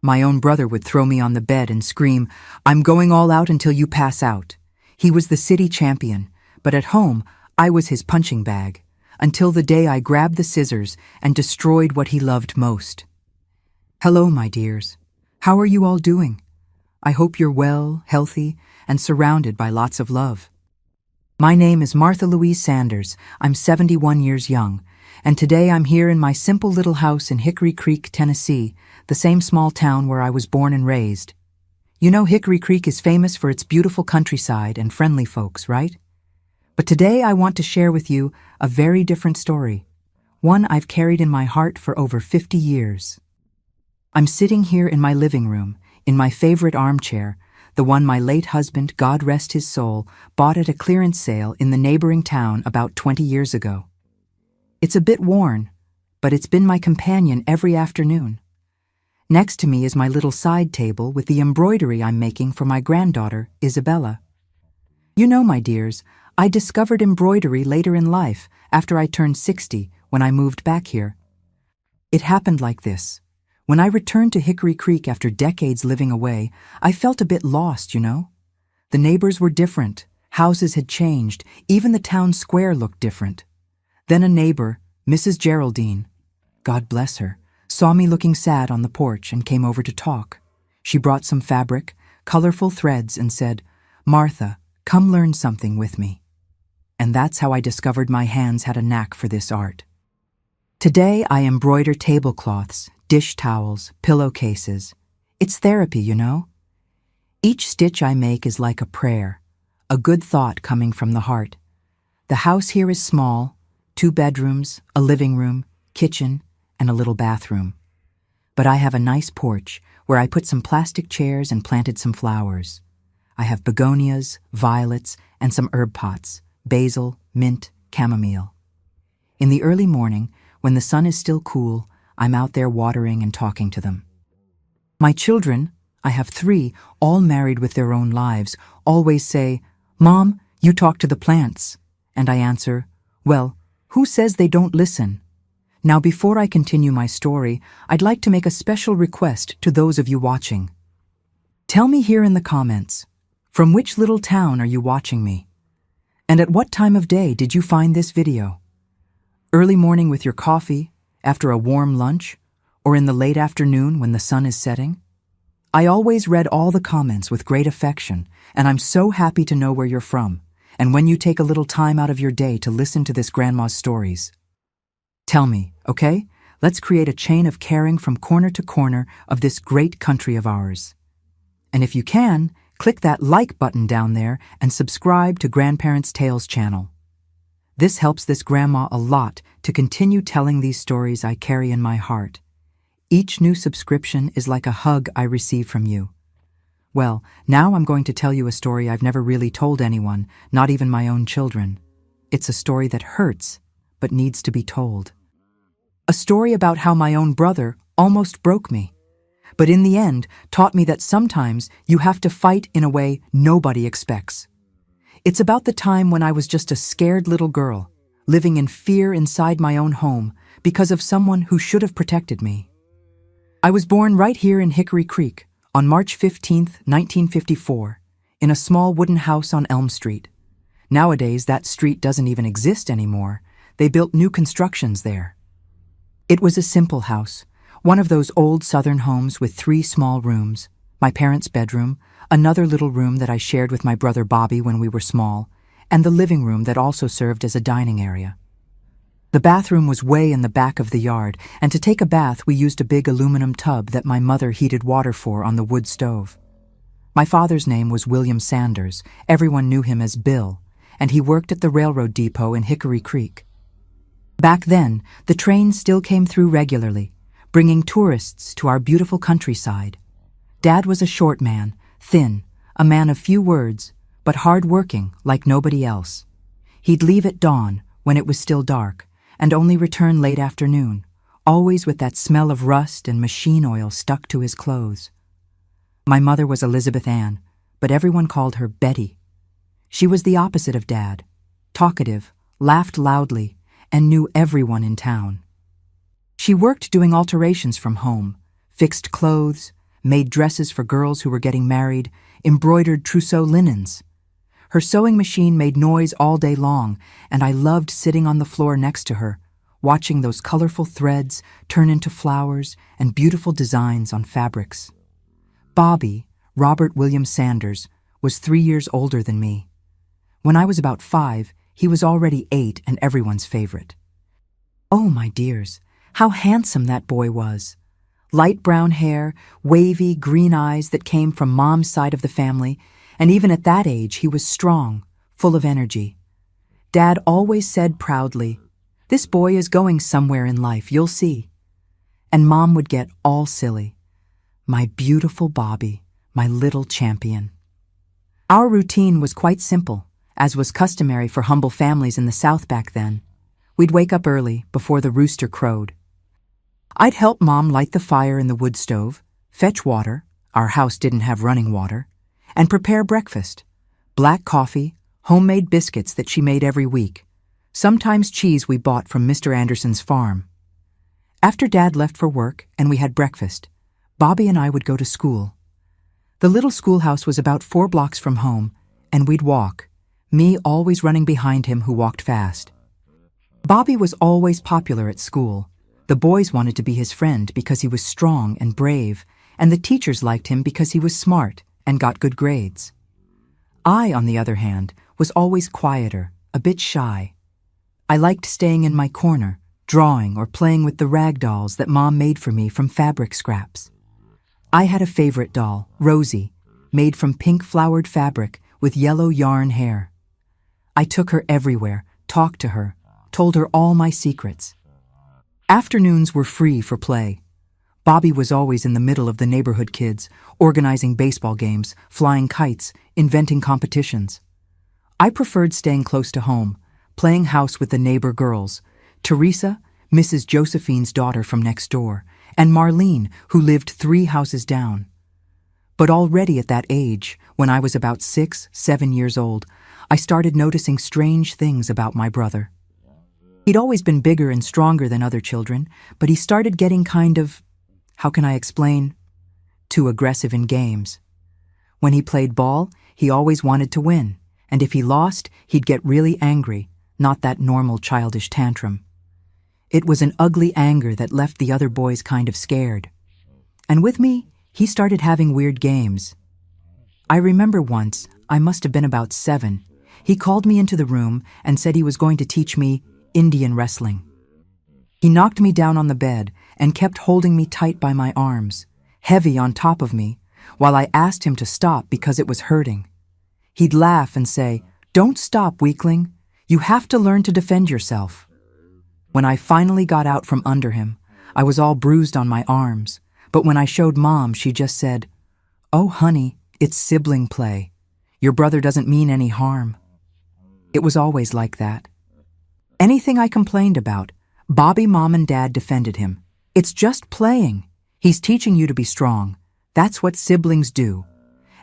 My own brother would throw me on the bed and scream, "I'm going all out until you pass out." He was the city champion, but at home, I was his punching bag, until the day I grabbed the scissors and destroyed what he loved most. Hello, my dears. How are you all doing? I hope you're well, healthy, and surrounded by lots of love. My name is Martha Louise Sanders. I'm 71 years young, and today I'm here in my simple little house in Hickory Creek, Tennessee, the same small town where I was born and raised. You know Hickory Creek is famous for its beautiful countryside and friendly folks, right? But today I want to share with you a very different story, one I've carried in my heart for over 50 years. I'm sitting here in my living room, in my favorite armchair, the one my late husband, God rest his soul, bought at a clearance sale in the neighboring town about 20 years ago. It's a bit worn, but it's been my companion every afternoon. Next to me is my little side table with the embroidery I'm making for my granddaughter, Isabella. You know, my dears, I discovered embroidery later in life, after I turned 60, when I moved back here. It happened like this. When I returned to Hickory Creek after decades living away, I felt a bit lost, you know? The neighbors were different, houses had changed, even the town square looked different. Then a neighbor, Mrs. Geraldine, God bless her, saw me looking sad on the porch and came over to talk. She brought some fabric, colorful threads, and said, "Martha, come learn something with me." And that's how I discovered my hands had a knack for this art. Today I embroider tablecloths, dish towels, pillowcases. It's therapy, you know? Each stitch I make is like a prayer, a good thought coming from the heart. The house here is small, 2 bedrooms, a living room, kitchen, and a little bathroom. But I have a nice porch where I put some plastic chairs and planted some flowers. I have begonias, violets, and some herb pots, basil, mint, chamomile. In the early morning, when the sun is still cool, I'm out there watering and talking to them. My children, I have 3, all married with their own lives, always say, "Mom, you talk to the plants." And I answer, "Well, who says they don't listen?" Now, before I continue my story, I'd like to make a special request to those of you watching. Tell me here in the comments, from which little town are you watching me? And at what time of day did you find this video? Early morning with your coffee, after a warm lunch, or in the late afternoon when the sun is setting? I always read all the comments with great affection, and I'm so happy to know where you're from, and when you take a little time out of your day to listen to this grandma's stories. Tell me, okay? Let's create a chain of caring from corner to corner of this great country of ours. And if you can, click that like button down there and subscribe to Grandparents' Tales channel. This helps this grandma a lot to continue telling these stories I carry in my heart. Each new subscription is like a hug I receive from you. Well, now I'm going to tell you a story I've never really told anyone, not even my own children. It's a story that hurts, but needs to be told. A story about how my own brother almost broke me, but in the end taught me that sometimes you have to fight in a way nobody expects. It's about the time when I was just a scared little girl, living in fear inside my own home because of someone who should have protected me. I was born right here in Hickory Creek on March 15, 1954, in a small wooden house on Elm Street. Nowadays, that street doesn't even exist anymore. They built new constructions there. It was a simple house, one of those old Southern homes with 3 small rooms, my parents' bedroom, another little room that I shared with my brother Bobby when we were small, and the living room that also served as a dining area. The bathroom was way in the back of the yard, and to take a bath we used a big aluminum tub that my mother heated water for on the wood stove. My father's name was William Sanders. Everyone knew him as Bill, and he worked at the railroad depot in Hickory Creek. Back then, the trains still came through regularly, bringing tourists to our beautiful countryside. Dad was a short man, thin, a man of few words, but hard-working like nobody else. He'd leave at dawn, when it was still dark, and only return late afternoon, always with that smell of rust and machine oil stuck to his clothes. My mother was Elizabeth Ann, but everyone called her Betty. She was the opposite of Dad, talkative, laughed loudly, and knew everyone in town. She worked doing alterations from home, fixed clothes, made dresses for girls who were getting married, embroidered trousseau linens. Her sewing machine made noise all day long, and I loved sitting on the floor next to her, watching those colorful threads turn into flowers and beautiful designs on fabrics. Bobby, Robert William Sanders, was 3 years older than me. When I was about 5, he was already 8 and everyone's favorite. Oh, my dears, how handsome that boy was. Light brown hair, wavy green eyes that came from Mom's side of the family, and even at that age he was strong, full of energy. Dad always said proudly, "This boy is going somewhere in life, you'll see." And Mom would get all silly. My beautiful Bobby, my little champion. Our routine was quite simple, as was customary for humble families in the South back then. We'd wake up early, before the rooster crowed. I'd help Mom light the fire in the wood stove, fetch water, our house didn't have running water, and prepare breakfast. Black coffee, homemade biscuits that she made every week, sometimes cheese we bought from Mr. Anderson's farm. After Dad left for work and we had breakfast, Bobby and I would go to school. The little schoolhouse was about 4 blocks from home, and we'd walk, me always running behind him who walked fast. Bobby was always popular at school. The boys wanted to be his friend because he was strong and brave, and the teachers liked him because he was smart and got good grades. I, on the other hand, was always quieter, a bit shy. I liked staying in my corner, drawing or playing with the rag dolls that Mom made for me from fabric scraps. I had a favorite doll, Rosie, made from pink flowered fabric with yellow yarn hair. I took her everywhere, talked to her, told her all my secrets. Afternoons were free for play. Bobby was always in the middle of the neighborhood kids, organizing baseball games, flying kites, inventing competitions. I preferred staying close to home, playing house with the neighbor girls, Teresa, Mrs. Josephine's daughter from next door, and Marlene, who lived 3 houses down. But already at that age, when I was about 6, 7 years old, I started noticing strange things about my brother. He'd always been bigger and stronger than other children, but he started getting kind of, how can I explain, too aggressive in games. When he played ball, he always wanted to win, and if he lost, he'd get really angry, not that normal childish tantrum. It was an ugly anger that left the other boys kind of scared. And with me, he started having weird games. I remember once, I must have been about 7, he called me into the room and said he was going to teach me Indian wrestling. He knocked me down on the bed and kept holding me tight by my arms, heavy on top of me, while I asked him to stop because it was hurting. He'd laugh and say, "Don't stop, weakling. You have to learn to defend yourself." When I finally got out from under him, I was all bruised on my arms, but when I showed Mom, she just said, "Oh, honey, it's sibling play. Your brother doesn't mean any harm." It was always like that. Anything I complained about, Bobby, Mom, and Dad defended him. "It's just playing. He's teaching you to be strong. That's what siblings do."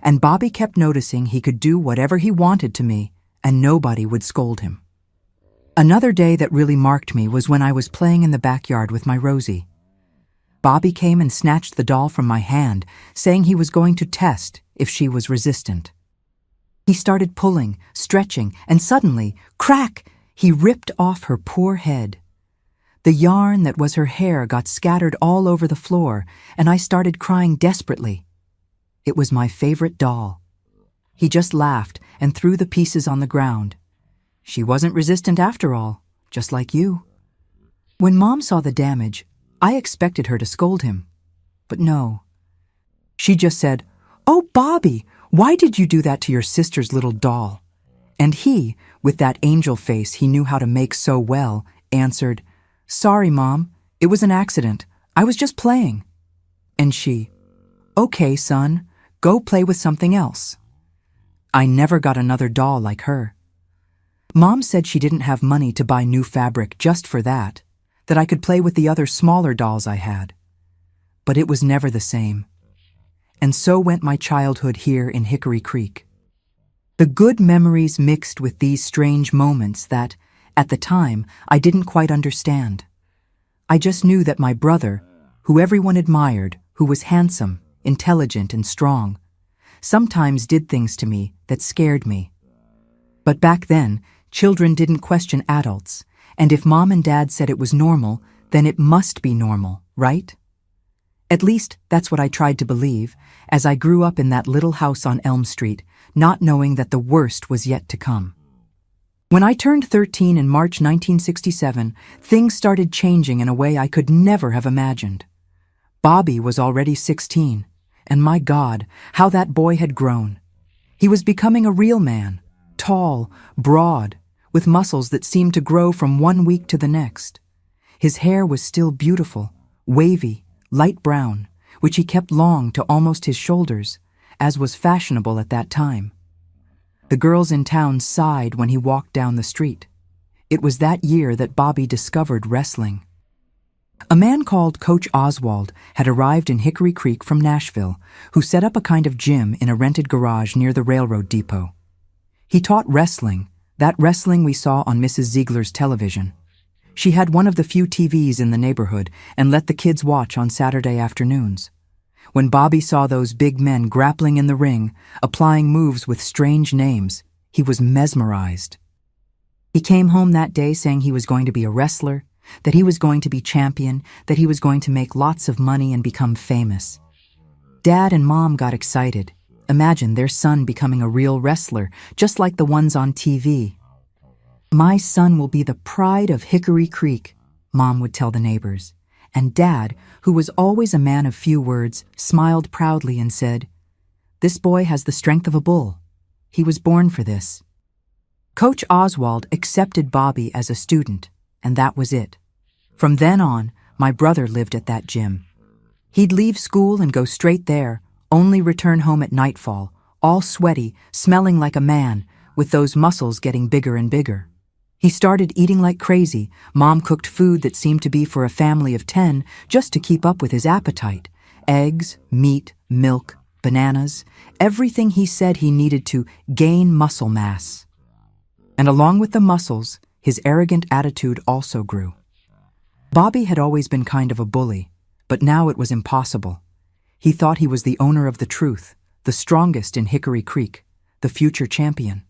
And Bobby kept noticing he could do whatever he wanted to me, and nobody would scold him. Another day that really marked me was when I was playing in the backyard with my Rosie. Bobby came and snatched the doll from my hand, saying he was going to test if she was resistant. He started pulling, stretching, and suddenly, crack, he ripped off her poor head. The yarn that was her hair got scattered all over the floor, and I started crying desperately. It was my favorite doll. He just laughed and threw the pieces on the ground. She wasn't resistant after all, just like you. When Mom saw the damage, I expected her to scold him. But no. She just said, "Oh, Bobby, why did you do that to your sister's little doll?" And he, with that angel face he knew how to make so well, answered, "Sorry, Mom, it was an accident. I was just playing." And she, "Okay, son, go play with something else." I never got another doll like her. Mom said she didn't have money to buy new fabric just for that I could play with the other smaller dolls I had. But it was never the same. And so went my childhood here in Hickory Creek. The good memories mixed with these strange moments that, at the time, I didn't quite understand. I just knew that my brother, who everyone admired, who was handsome, intelligent and strong, sometimes did things to me that scared me. But back then, children didn't question adults, and if Mom and Dad said it was normal, then it must be normal, right? At least that's what I tried to believe as I grew up in that little house on Elm Street, not knowing that the worst was yet to come. When I turned 13 in March 1967, things started changing in a way I could never have imagined. Bobby was already 16, and my God, how that boy had grown. He was becoming a real man, tall, broad, with muscles that seemed to grow from one week to the next. His hair was still beautiful, wavy, light brown, which he kept long to almost his shoulders, as was fashionable at that time. The girls in town sighed when he walked down the street. It was that year that Bobby discovered wrestling. A man called Coach Oswald had arrived in Hickory Creek from Nashville, who set up a kind of gym in a rented garage near the railroad depot. He taught wrestling, that wrestling we saw on Mrs. Ziegler's television. She had one of the few TVs in the neighborhood and let the kids watch on Saturday afternoons. When Bobby saw those big men grappling in the ring, applying moves with strange names, he was mesmerized. He came home that day saying he was going to be a wrestler, that he was going to be champion, that he was going to make lots of money and become famous. Dad and Mom got excited. Imagine their son becoming a real wrestler, just like the ones on TV. "My son will be the pride of Hickory Creek," Mom would tell the neighbors. And Dad, who was always a man of few words, smiled proudly and said, "This boy has the strength of a bull. He was born for this." Coach Oswald accepted Bobby as a student, and that was it. From then on, my brother lived at that gym. He'd leave school and go straight there, only return home at nightfall, all sweaty, smelling like a man, with those muscles getting bigger and bigger. He started eating like crazy. Mom cooked food that seemed to be for a family of 10 just to keep up with his appetite. Eggs, meat, milk, bananas, everything he said he needed to gain muscle mass. And along with the muscles, his arrogant attitude also grew. Bobby had always been kind of a bully, but now it was impossible. He thought he was the owner of the truth, the strongest in Hickory Creek, the future champion.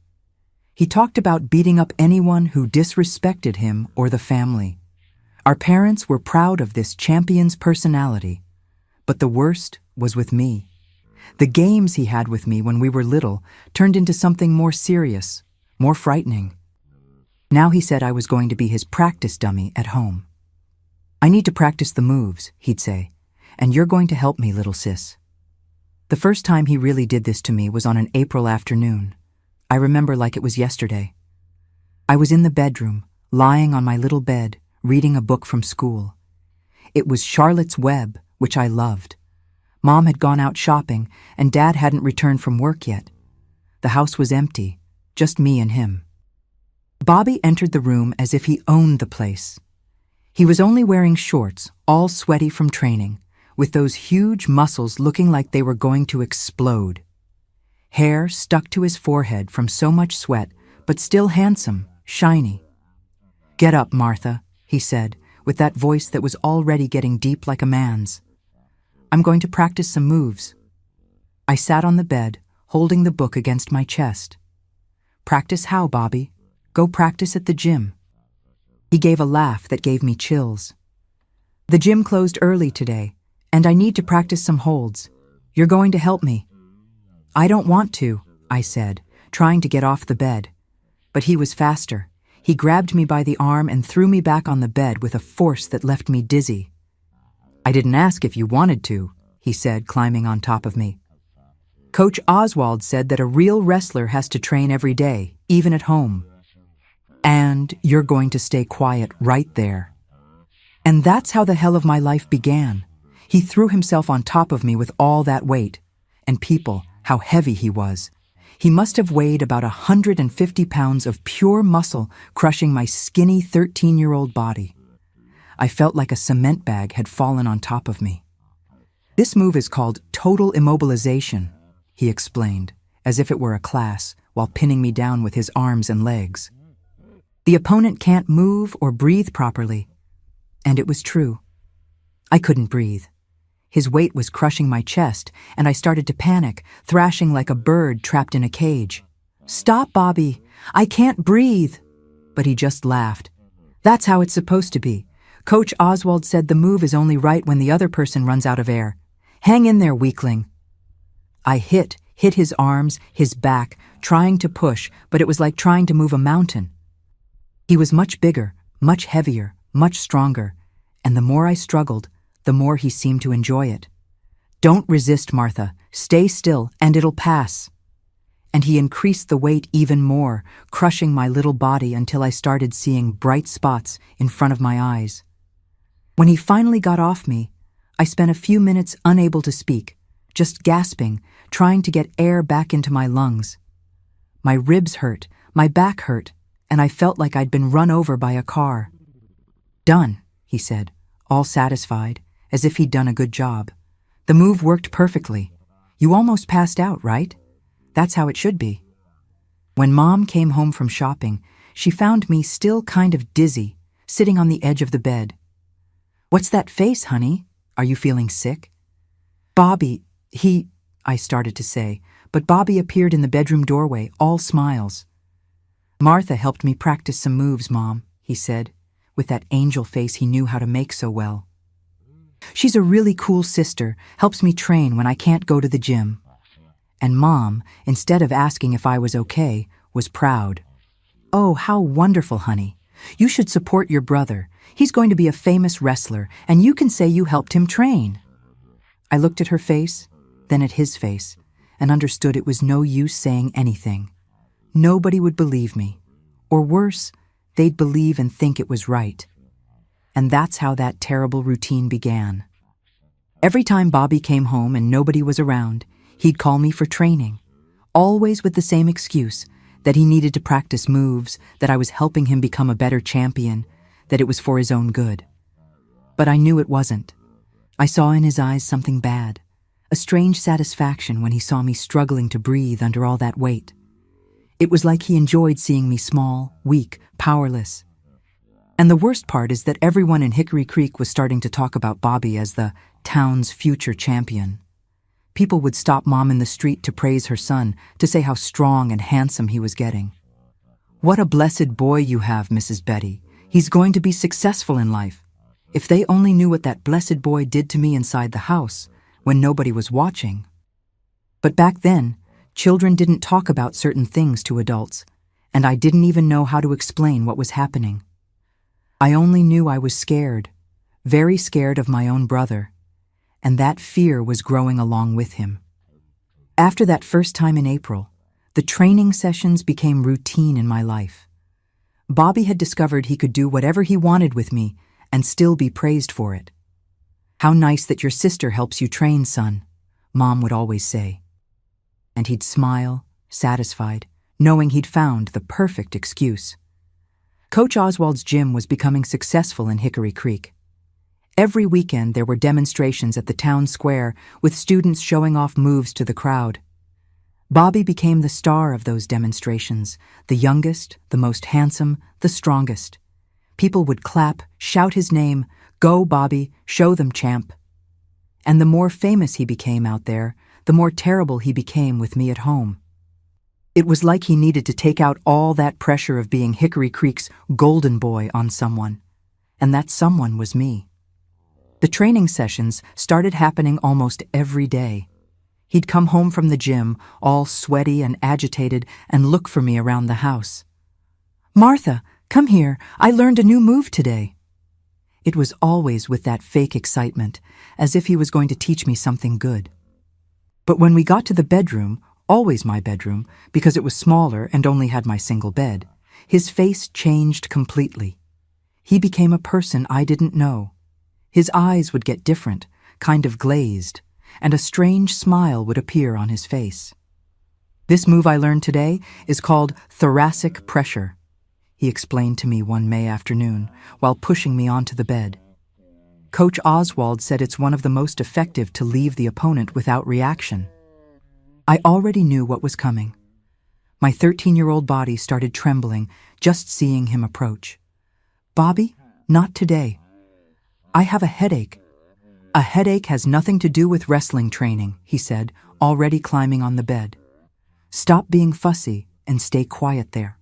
He talked about beating up anyone who disrespected him or the family. Our parents were proud of this champion's personality, but the worst was with me. The games he had with me when we were little turned into something more serious, more frightening. Now he said I was going to be his practice dummy at home. "I need to practice the moves," he'd say, "and you're going to help me, little sis." The first time he really did this to me was on an April afternoon. I remember like it was yesterday. I was in the bedroom, lying on my little bed, reading a book from school. It was Charlotte's Web, which I loved. Mom had gone out shopping, and Dad hadn't returned from work yet. The house was empty, just me and him. Bobby entered the room as if he owned the place. He was only wearing shorts, all sweaty from training, with those huge muscles looking like they were going to explode. Hair stuck to his forehead from so much sweat, but still handsome, shiny. "Get up, Martha," he said, with that voice that was already getting deep like a man's. "I'm going to practice some moves." I sat on the bed, holding the book against my chest. "Practice how, Bobby? Go practice at the gym." He gave a laugh that gave me chills. "The gym closed early today, and I need to practice some holds. You're going to help me." "I don't want to," I said, trying to get off the bed. But he was faster. He grabbed me by the arm and threw me back on the bed with a force that left me dizzy. "I didn't ask if you wanted to," he said, climbing on top of me. "Coach Oswald said that a real wrestler has to train every day, even at home. And you're going to stay quiet right there." And that's how the hell of my life began. He threw himself on top of me with all that weight. And people, how heavy he was. He must have weighed about 150 pounds of pure muscle crushing my skinny 13-year-old body. I felt like a cement bag had fallen on top of me. "This move is called total immobilization," he explained, as if it were a class, while pinning me down with his arms and legs. "The opponent can't move or breathe properly." And it was true. I couldn't breathe. His weight was crushing my chest, and I started to panic, thrashing like a bird trapped in a cage. "Stop, Bobby! I can't breathe!" But he just laughed. "That's how it's supposed to be. Coach Oswald said the move is only right when the other person runs out of air. Hang in there, weakling." I hit his arms, his back, trying to push, but it was like trying to move a mountain. He was much bigger, much heavier, much stronger, and the more I struggled, the more he seemed to enjoy it. "Don't resist, Martha. Stay still, and it'll pass." And he increased the weight even more, crushing my little body until I started seeing bright spots in front of my eyes. When he finally got off me, I spent a few minutes unable to speak, just gasping, trying to get air back into my lungs. My ribs hurt, my back hurt, and I felt like I'd been run over by a car. "Done," he said, all satisfied, as if he'd done a good job. "The move worked perfectly. You almost passed out, right? That's how it should be." When Mom came home from shopping, she found me still kind of dizzy, sitting on the edge of the bed. "What's that face, honey? Are you feeling sick?" "Bobby, I started to say, but Bobby appeared in the bedroom doorway, all smiles. "Martha helped me practice some moves, Mom," he said, with that angel face he knew how to make so well. "She's a really cool sister, helps me train when I can't go to the gym." And Mom, instead of asking if I was okay, was proud. "Oh, how wonderful, honey. You should support your brother. He's going to be a famous wrestler, and you can say you helped him train." I looked at her face, then at his face, and understood it was no use saying anything. Nobody would believe me. Or worse, they'd believe and think it was right. And that's how that terrible routine began. Every time Bobby came home and nobody was around, he'd call me for training, always with the same excuse, that he needed to practice moves, that I was helping him become a better champion, that it was for his own good. But I knew it wasn't. I saw in his eyes something bad, a strange satisfaction when he saw me struggling to breathe under all that weight. It was like he enjoyed seeing me small, weak, powerless. And the worst part is that everyone in Hickory Creek was starting to talk about Bobby as the town's future champion. People would stop Mom in the street to praise her son, to say how strong and handsome he was getting. "What a blessed boy you have, Mrs. Betty. He's going to be successful in life." If they only knew what that blessed boy did to me inside the house, when nobody was watching. But back then, children didn't talk about certain things to adults, and I didn't even know how to explain what was happening. I only knew I was scared, very scared of my own brother, and that fear was growing along with him. After that first time in April, the training sessions became routine in my life. Bobby had discovered he could do whatever he wanted with me and still be praised for it. "How nice that your sister helps you train, son," Mom would always say. And he'd smile, satisfied, knowing he'd found the perfect excuse. Coach Oswald's gym was becoming successful in Hickory Creek. Every weekend there were demonstrations at the town square with students showing off moves to the crowd. Bobby became the star of those demonstrations, the youngest, the most handsome, the strongest. People would clap, shout his name, "Go, Bobby, show them, champ." And the more famous he became out there, the more terrible he became with me at home. It was like he needed to take out all that pressure of being Hickory Creek's golden boy on someone. And that someone was me. The training sessions started happening almost every day. He'd come home from the gym, all sweaty and agitated, and look for me around the house. "Martha, come here, I learned a new move today." It was always with that fake excitement, as if he was going to teach me something good. But when we got to the bedroom, always my bedroom, because it was smaller and only had my single bed, his face changed completely. He became a person I didn't know. His eyes would get different, kind of glazed, and a strange smile would appear on his face. "This move I learned today is called thoracic pressure," he explained to me one May afternoon while pushing me onto the bed. Coach Oswald said it's one of the most effective to leave the opponent without reaction. I already knew what was coming. My 13-year-old body started trembling just seeing him approach. "Bobby, not today. I have a headache. A headache has nothing to do with wrestling training, he said, already climbing on the bed. Stop being fussy and stay quiet there.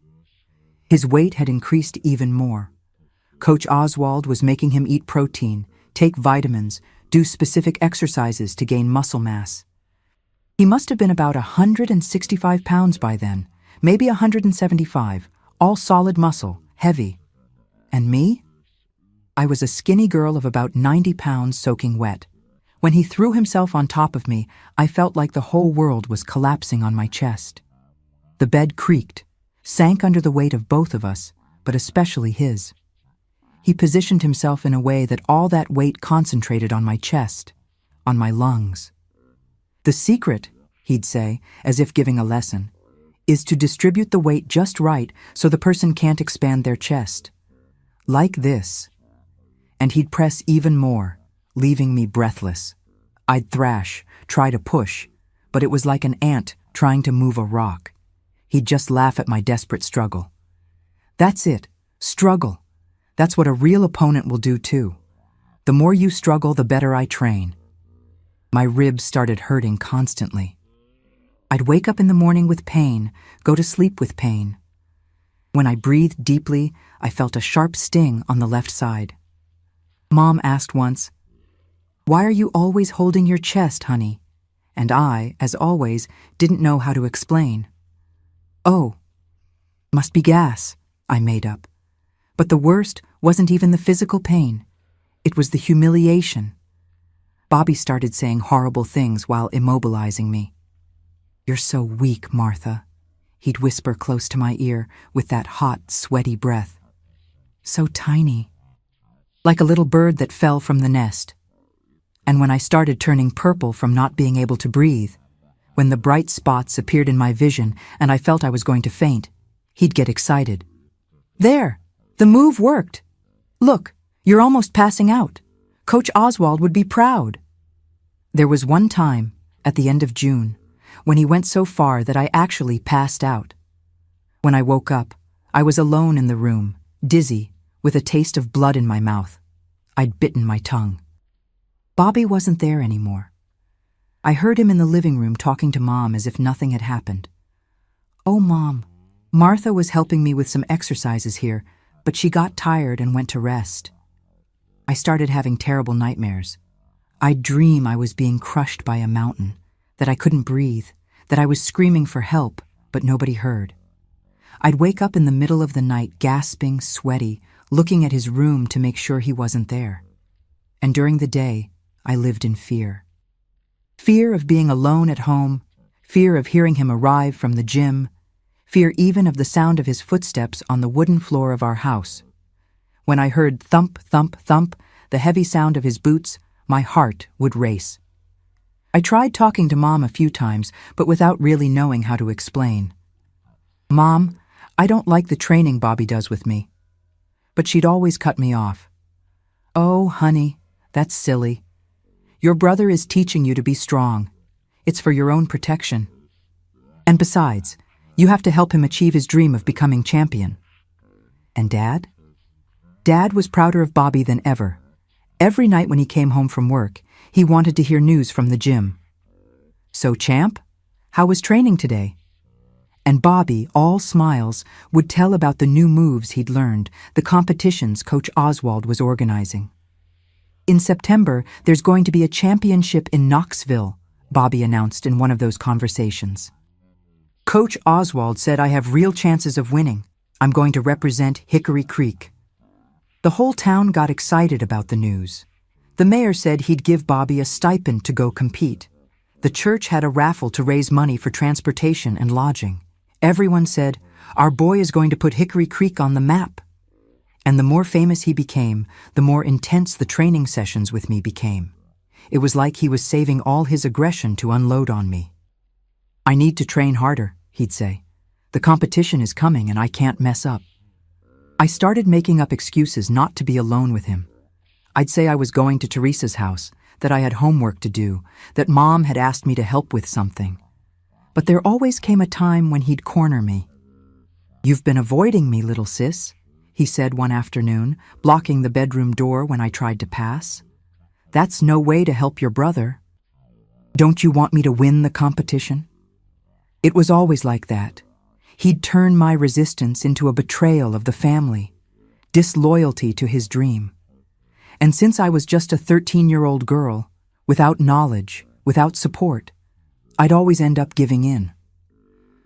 His weight had increased even more. Coach Oswald was making him eat protein, take vitamins, do specific exercises to gain muscle mass. He must have been about 165 pounds by then, maybe 175, all solid muscle, heavy. And me? I was a skinny girl of about 90 pounds soaking wet. When he threw himself on top of me, I felt like the whole world was collapsing on my chest. The bed creaked, sank under the weight of both of us, but especially his. He positioned himself in a way that all that weight concentrated on my chest, on my lungs. The secret, he'd say, as if giving a lesson, is to distribute the weight just right so the person can't expand their chest. Like this. And he'd press even more, leaving me breathless. I'd thrash, try to push, but it was like an ant trying to move a rock. He'd just laugh at my desperate struggle. That's it, struggle. That's what a real opponent will do too. The more you struggle, the better I train. My ribs started hurting constantly. I'd wake up in the morning with pain, go to sleep with pain. When I breathed deeply, I felt a sharp sting on the left side. Mom asked once, "Why are you always holding your chest, honey?" And I, as always, didn't know how to explain. "Oh, must be gas," I made up. But the worst wasn't even the physical pain. It was the humiliation. Bobby started saying horrible things while immobilizing me. "You're so weak, Martha," he'd whisper close to my ear with that hot, sweaty breath. "So tiny. Like a little bird that fell from the nest." And when I started turning purple from not being able to breathe, when the bright spots appeared in my vision and I felt I was going to faint, he'd get excited. "There! The move worked! Look, you're almost passing out. Coach Oswald would be proud." There was one time, at the end of June, when he went so far that I actually passed out. When I woke up, I was alone in the room, dizzy, with a taste of blood in my mouth. I'd bitten my tongue. Bobby wasn't there anymore. I heard him in the living room talking to Mom as if nothing had happened. "Oh, Mom, Martha was helping me with some exercises here, but she got tired and went to rest." I started having terrible nightmares. I'd dream I was being crushed by a mountain, that I couldn't breathe, that I was screaming for help, but nobody heard. I'd wake up in the middle of the night gasping, sweaty, looking at his room to make sure he wasn't there. And during the day, I lived in fear. Fear of being alone at home, fear of hearing him arrive from the gym, fear even of the sound of his footsteps on the wooden floor of our house. When I heard thump, thump, thump, the heavy sound of his boots, my heart would race. I tried talking to Mom a few times, but without really knowing how to explain. "Mom, I don't like the training Bobby does with me." But she'd always cut me off. "Oh, honey, that's silly. Your brother is teaching you to be strong. It's for your own protection. And besides, you have to help him achieve his dream of becoming champion." And Dad? Dad was prouder of Bobby than ever. Every night when he came home from work, he wanted to hear news from the gym. "So, champ, how was training today?" And Bobby, all smiles, would tell about the new moves he'd learned, the competitions Coach Oswald was organizing. "In September, there's going to be a championship in Knoxville," Bobby announced in one of those conversations. "Coach Oswald said I have real chances of winning. I'm going to represent Hickory Creek." The whole town got excited about the news. The mayor said he'd give Bobby a stipend to go compete. The church had a raffle to raise money for transportation and lodging. Everyone said, "Our boy is going to put Hickory Creek on the map." And the more famous he became, the more intense the training sessions with me became. It was like he was saving all his aggression to unload on me. "I need to train harder," he'd say. "The competition is coming and I can't mess up." I started making up excuses not to be alone with him. I'd say I was going to Teresa's house, that I had homework to do, that Mom had asked me to help with something. But there always came a time when he'd corner me. "You've been avoiding me, little sis," he said one afternoon, blocking the bedroom door when I tried to pass. That's no way to help your brother. Don't you want me to win the competition? It was always like that. He'd turn my resistance into a betrayal of the family, disloyalty to his dream. And since I was just a 13-year-old girl, without knowledge, without support, I'd always end up giving in.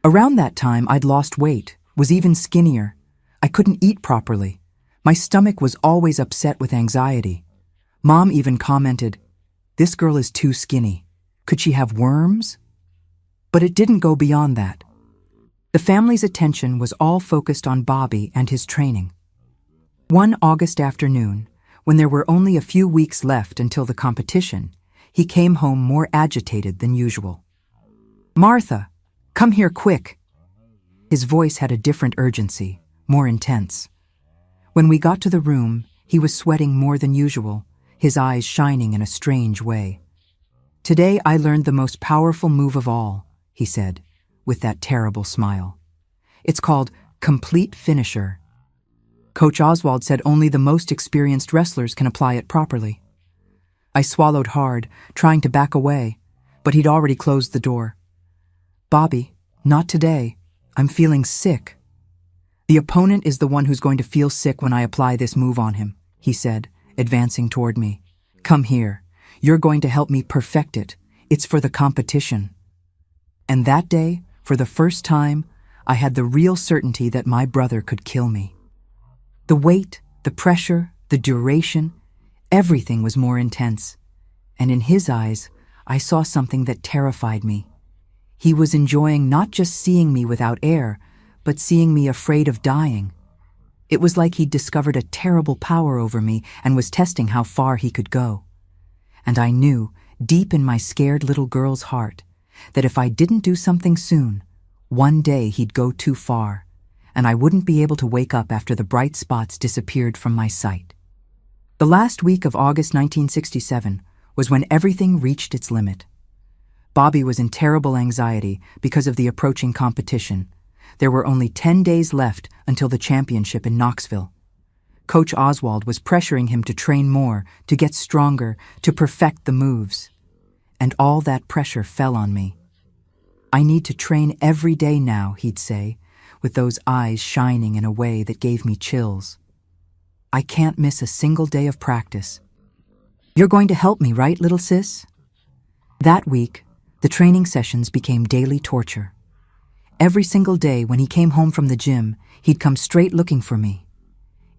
Around that time, I'd lost weight, was even skinnier. I couldn't eat properly. My stomach was always upset with anxiety. Mom even commented, "This girl is too skinny. Could she have worms?" But it didn't go beyond that. The family's attention was all focused on Bobby and his training. One August afternoon, when there were only a few weeks left until the competition, he came home more agitated than usual. "Martha, come here quick." His voice had a different urgency, more intense. When we got to the room, he was sweating more than usual, his eyes shining in a strange way. "Today I learned the most powerful move of all," he said, with that terrible smile. "It's called complete finisher. Coach Oswald said only the most experienced wrestlers can apply it properly." I swallowed hard, trying to back away, but he'd already closed the door. "Bobby, not today. I'm feeling sick." "The opponent is the one who's going to feel sick when I apply this move on him," he said, advancing toward me. "Come here. You're going to help me perfect it. It's for the competition." And that day, for the first time, I had the real certainty that my brother could kill me. The weight, the pressure, the duration, everything was more intense. And in his eyes, I saw something that terrified me. He was enjoying not just seeing me without air, but seeing me afraid of dying. It was like he'd discovered a terrible power over me and was testing how far he could go. And I knew, deep in my scared little girl's heart, that if I didn't do something soon, one day he'd go too far, and I wouldn't be able to wake up after the bright spots disappeared from my sight. The last week of August 1967 was when everything reached its limit. Bobby was in terrible anxiety because of the approaching competition. There were only 10 days left until the championship in Knoxville. Coach Oswald was pressuring him to train more, to get stronger, to perfect the moves. And all that pressure fell on me. "I need to train every day now," he'd say, with those eyes shining in a way that gave me chills. "I can't miss a single day of practice. You're going to help me, right, little sis?" That week, the training sessions became daily torture. Every single day when he came home from the gym, he'd come straight looking for me.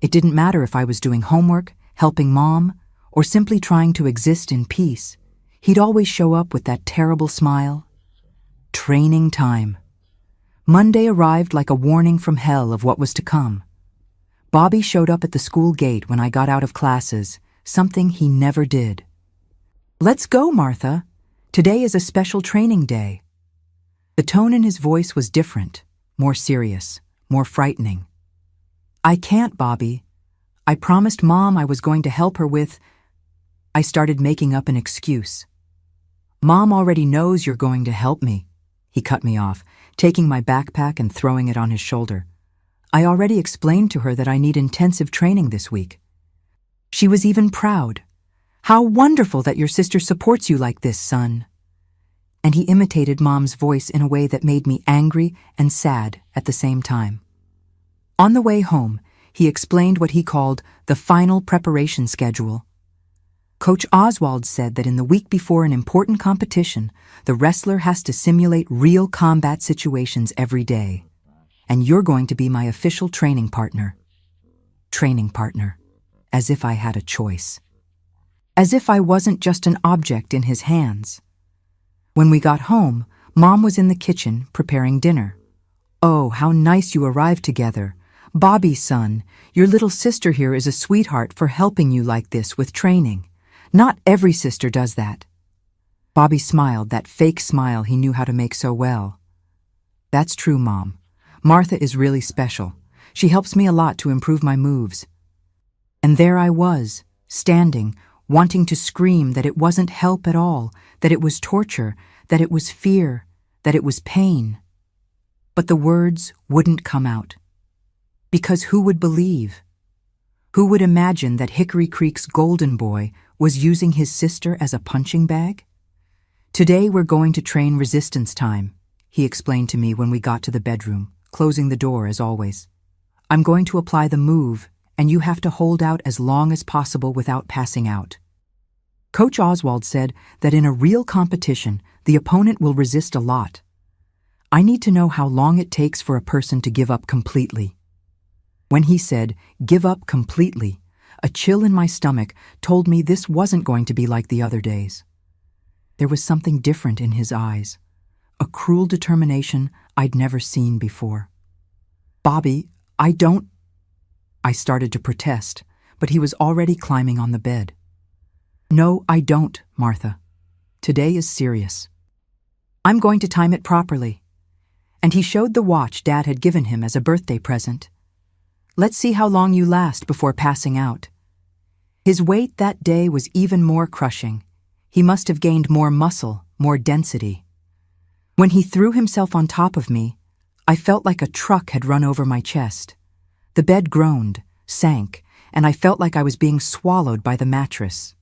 It didn't matter if I was doing homework, helping Mom, or simply trying to exist in peace. He'd always show up with that terrible smile. Training time. Monday arrived like a warning from hell of what was to come. Bobby showed up at the school gate when I got out of classes, something he never did. "Let's go, Martha. Today is a special training day." The tone in his voice was different, more serious, more frightening. "I can't, Bobby. I promised Mom I was going to help her with—" I started making up an excuse. "Mom already knows you're going to help me," he cut me off, taking my backpack and throwing it on his shoulder. "I already explained to her that I need intensive training this week. She was even proud. How wonderful that your sister supports you like this, son." And he imitated Mom's voice in a way that made me angry and sad at the same time. On the way home, he explained what he called the final preparation schedule. Coach Oswald said that in the week before an important competition, the wrestler has to simulate real combat situations every day. And you're going to be my official training partner. Training partner. As if I had a choice. As if I wasn't just an object in his hands. When we got home, Mom was in the kitchen preparing dinner. "Oh, how nice you arrived together. Bobby, son, your little sister here is a sweetheart for helping you like this with training. Not every sister does that." Bobby smiled, that fake smile he knew how to make so well. "That's true, Mom. Martha is really special. She helps me a lot to improve my moves." And there I was, standing, wanting to scream that it wasn't help at all, that it was torture, that it was fear, that it was pain. But the words wouldn't come out. Because who would believe? Who would imagine that Hickory Creek's golden boy Was using his sister as a punching bag? "Today we're going to train resistance time," he explained to me when we got to the bedroom, closing the door as always. "I'm going to apply the move, and you have to hold out as long as possible without passing out." Coach Oswald said that in a real competition, the opponent will resist a lot. I need to know how long it takes for a person to give up completely. When he said, "give up completely," a chill in my stomach told me this wasn't going to be like the other days. There was something different in his eyes, a cruel determination I'd never seen before. "Bobby, I don't—" I started to protest, but he was already climbing on the bed. "No, I don't, Martha. Today is serious. I'm going to time it properly." And he showed the watch Dad had given him as a birthday present. "Let's see how long you last before passing out." His weight that day was even more crushing. He must have gained more muscle, more density. When he threw himself on top of me, I felt like a truck had run over my chest. The bed groaned, sank, and I felt like I was being swallowed by the mattress.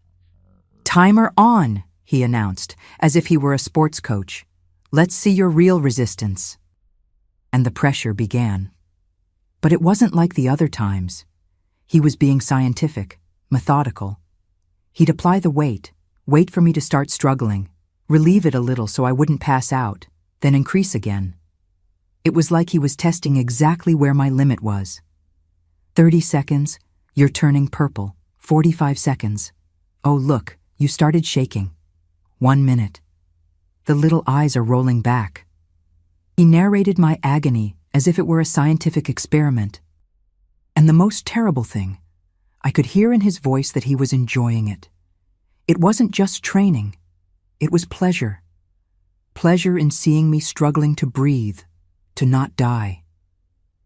"Timer on," he announced, as if he were a sports coach. "Let's see your real resistance." And the pressure began. But it wasn't like the other times. He was being scientific, methodical. He'd apply the weight, wait for me to start struggling, relieve it a little so I wouldn't pass out, then increase again. It was like he was testing exactly where my limit was. 30 seconds, you're turning purple. 45 seconds. Oh, look, you started shaking. 1 minute. The little eyes are rolling back. He narrated my agony as if it were a scientific experiment. And the most terrible thing, I could hear in his voice that he was enjoying it. It wasn't just training. It was pleasure. Pleasure in seeing me struggling to breathe, to not die.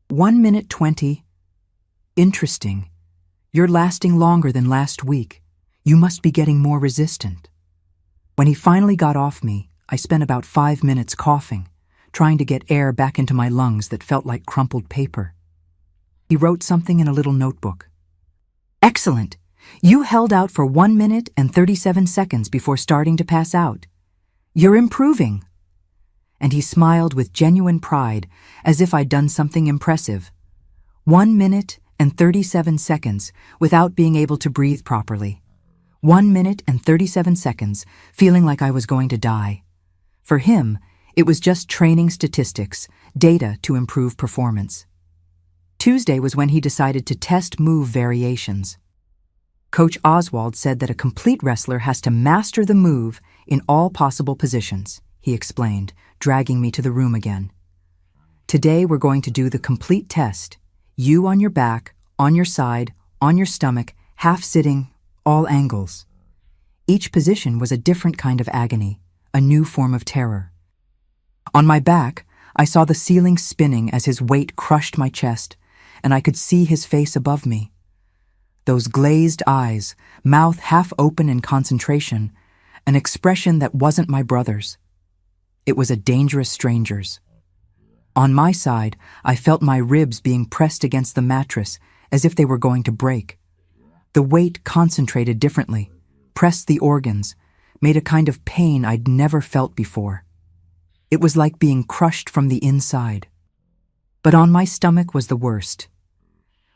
1 minute 20. Interesting. You're lasting longer than last week. You must be getting more resistant. When he finally got off me, I spent about 5 minutes coughing, trying to get air back into my lungs that felt like crumpled paper. He wrote something in a little notebook. "Excellent! You held out for 1 minute and 37 seconds before starting to pass out. You're improving." And he smiled with genuine pride, as if I'd done something impressive. 1 minute and 37 seconds without being able to breathe properly. 1 minute and 37 seconds feeling like I was going to die. For him, it was just training statistics, data to improve performance. Tuesday was when he decided to test move variations. Coach Oswald said that a complete wrestler has to master the move in all possible positions, he explained, dragging me to the room again. "Today we're going to do the complete test. You on your back, on your side, on your stomach, half sitting, all angles." Each position was a different kind of agony, a new form of terror. On my back, I saw the ceiling spinning as his weight crushed my chest, and I could see his face above me. Those glazed eyes, mouth half open in concentration, an expression that wasn't my brother's. It was a dangerous stranger's. On my side, I felt my ribs being pressed against the mattress as if they were going to break. The weight concentrated differently, pressed the organs, made a kind of pain I'd never felt before. It was like being crushed from the inside. But on my stomach was the worst.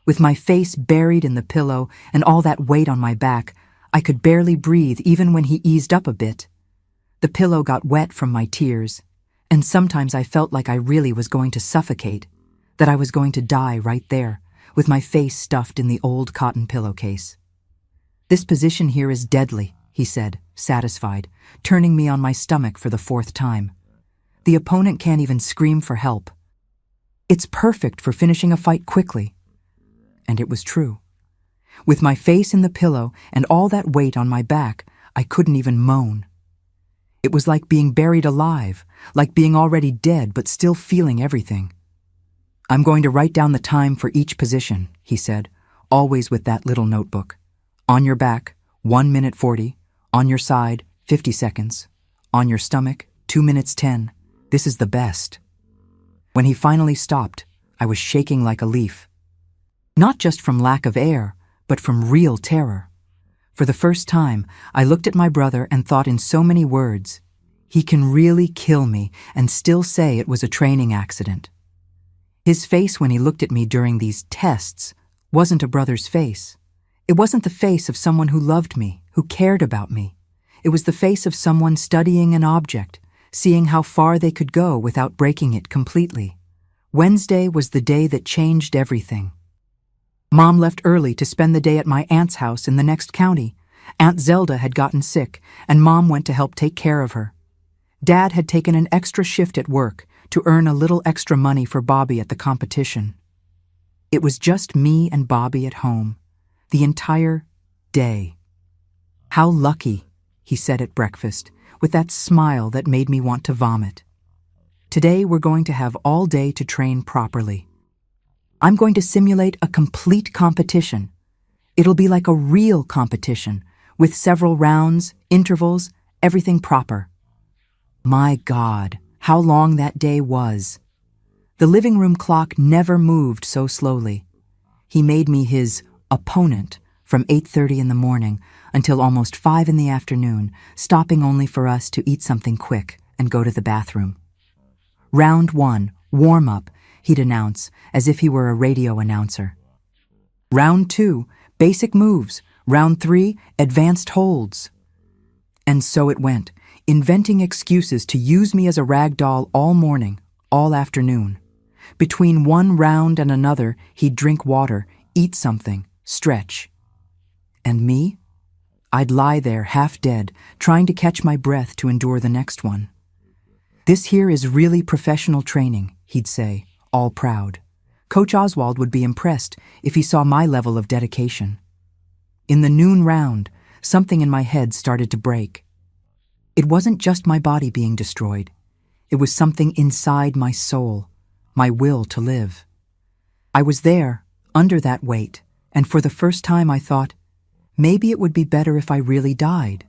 With my face buried in the pillow and all that weight on my back, I could barely breathe even when he eased up a bit. The pillow got wet from my tears, and sometimes I felt like I really was going to suffocate, that I was going to die right there, with my face stuffed in the old cotton pillowcase. "This position here is deadly," he said, satisfied, turning me on my stomach for the 4th time. "The opponent can't even scream for help. It's perfect for finishing a fight quickly." And it was true. With my face in the pillow and all that weight on my back, I couldn't even moan. It was like being buried alive, like being already dead but still feeling everything. "I'm going to write down the time for each position," he said, always with that little notebook. "On your back, 1 minute 40. On your side, 50 seconds. On your stomach, 2 minutes 10. This is the best." When he finally stopped, I was shaking like a leaf. Not just from lack of air, but from real terror. For the first time, I looked at my brother and thought in so many words, he can really kill me and still say it was a training accident. His face when he looked at me during these tests wasn't a brother's face. It wasn't the face of someone who loved me, who cared about me. It was the face of someone studying an object, seeing how far they could go without breaking it completely. Wednesday was the day that changed everything. Mom left early to spend the day at my aunt's house in the next county. Aunt Zelda had gotten sick, and Mom went to help take care of her. Dad had taken an extra shift at work to earn a little extra money for Bobby at the competition. It was just me and Bobby at home, the entire day. How lucky, he said at breakfast, with that smile that made me want to vomit. Today we're going to have all day to train properly. I'm going to simulate a complete competition. It'll be like a real competition, with several rounds, intervals, everything proper. My God, how long that day was. The living room clock never moved so slowly. He made me his opponent from 8:30 in the morning until almost 5 in the afternoon, stopping only for us to eat something quick and go to the bathroom. Round 1, warm-up, he'd announce, as if he were a radio announcer. Round 2, basic moves. Round 3, advanced holds. And so it went, inventing excuses to use me as a rag doll all morning, all afternoon. Between one round and another, he'd drink water, eat something, stretch. And me? I'd lie there half dead, trying to catch my breath to endure the next one. This here is really professional training, he'd say, all proud. Coach Oswald would be impressed if he saw my level of dedication. In the noon round, something in my head started to break. It wasn't just my body being destroyed. It was something inside my soul, my will to live. I was there, under that weight, and for the first time I thought, maybe it would be better if I really died.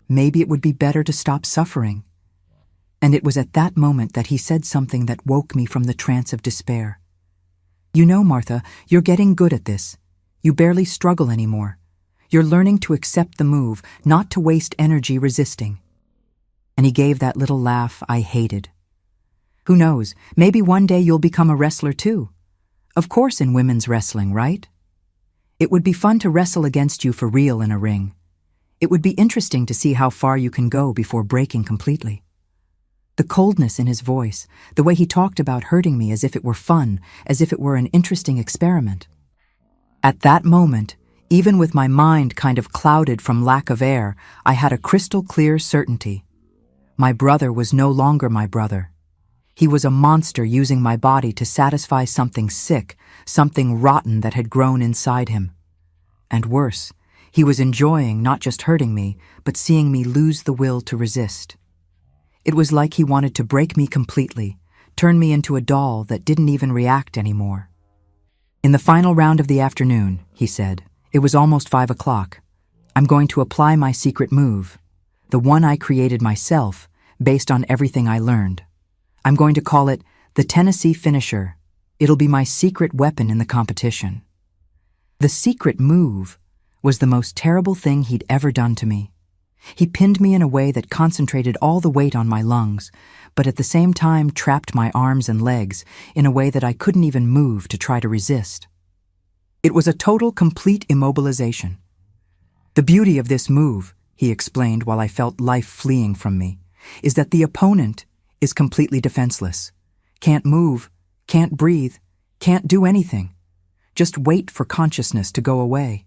Maybe it would be better to stop suffering. And it was at that moment that he said something that woke me from the trance of despair. You know, Martha, you're getting good at this. You barely struggle anymore. You're learning to accept the move, not to waste energy resisting. And he gave that little laugh I hated. Who knows, maybe one day you'll become a wrestler too. Of course in women's wrestling, right? It would be fun to wrestle against you for real in a ring. It would be interesting to see how far you can go before breaking completely. The coldness in his voice, the way he talked about hurting me as if it were fun, as if it were an interesting experiment. At that moment, even with my mind kind of clouded from lack of air, I had a crystal clear certainty. My brother was no longer my brother. He was a monster using my body to satisfy something sick, something rotten that had grown inside him. And worse, he was enjoying not just hurting me, but seeing me lose the will to resist. It was like he wanted to break me completely, turn me into a doll that didn't even react anymore. In the final round of the afternoon, he said, it was almost 5 o'clock. I'm going to apply my secret move, the one I created myself, based on everything I learned. I'm going to call it the Tennessee Finisher. It'll be my secret weapon in the competition. The secret move was the most terrible thing he'd ever done to me. He pinned me in a way that concentrated all the weight on my lungs, but at the same time trapped my arms and legs in a way that I couldn't even move to try to resist. It was a total, complete immobilization. The beauty of this move, he explained while I felt life fleeing from me, is that the opponent is completely defenseless. Can't move, can't breathe, can't do anything. Just wait for consciousness to go away.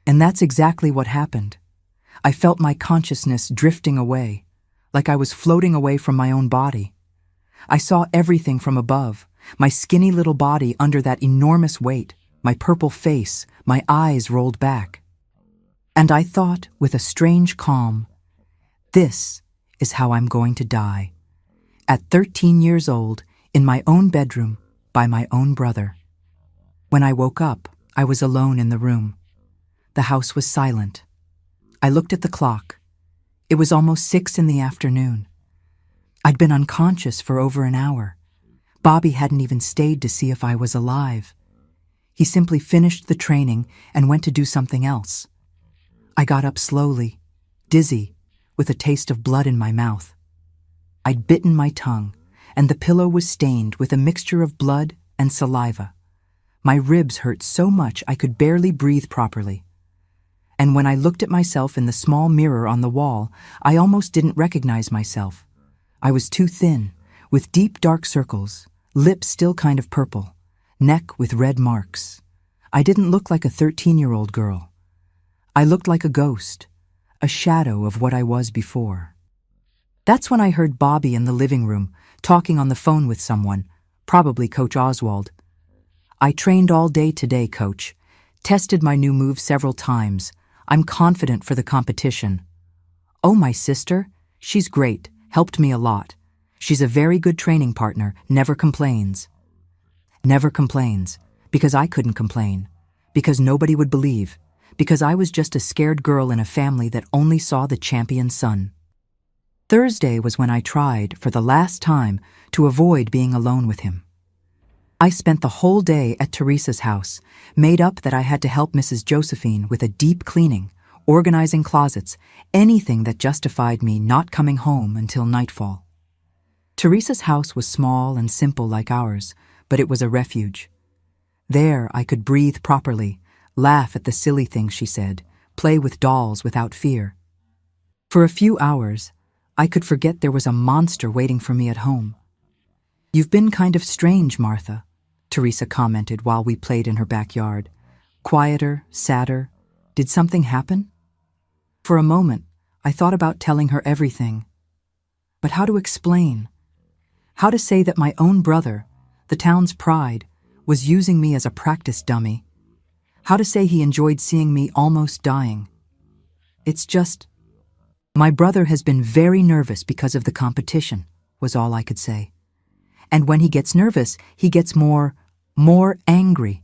And that's exactly what happened. I felt my consciousness drifting away, like I was floating away from my own body. I saw everything from above, my skinny little body under that enormous weight, my purple face, my eyes rolled back. And I thought, with a strange calm, this is how I'm going to die. At 13 years old, in my own bedroom, by my own brother. When I woke up, I was alone in the room. The house was silent. I looked at the clock. It was almost 6 in the afternoon. I'd been unconscious for over an hour. Bobby hadn't even stayed to see if I was alive. He simply finished the training and went to do something else. I got up slowly, dizzy, with a taste of blood in my mouth. I'd bitten my tongue, and the pillow was stained with a mixture of blood and saliva. My ribs hurt so much I could barely breathe properly. And when I looked at myself in the small mirror on the wall, I almost didn't recognize myself. I was too thin, with deep dark circles, lips still kind of purple, neck with red marks. I didn't look like a 13-year-old girl. I looked like a ghost, a shadow of what I was before. That's when I heard Bobby in the living room, talking on the phone with someone, probably Coach Oswald. I trained all day today, Coach. Tested my new move several times. I'm confident for the competition. Oh, my sister? She's great, helped me a lot. She's a very good training partner, never complains. Never complains, because I couldn't complain, because nobody would believe, because I was just a scared girl in a family that only saw the champion's son. Thursday was when I tried, for the last time, to avoid being alone with him. I spent the whole day at Teresa's house, made up that I had to help Mrs. Josephine with a deep cleaning, organizing closets, anything that justified me not coming home until nightfall. Teresa's house was small and simple like ours, but it was a refuge. There I could breathe properly, laugh at the silly things she said, play with dolls without fear. For a few hours, I could forget there was a monster waiting for me at home. "You've been kind of strange, Martha," Teresa commented while we played in her backyard. "Quieter, sadder. Did something happen?" For a moment, I thought about telling her everything. But how to explain? How to say that my own brother, the town's pride, was using me as a practice dummy? How to say he enjoyed seeing me almost dying? It's just, "My brother has been very nervous because of the competition," was all I could say. "And when he gets nervous, he gets more angry."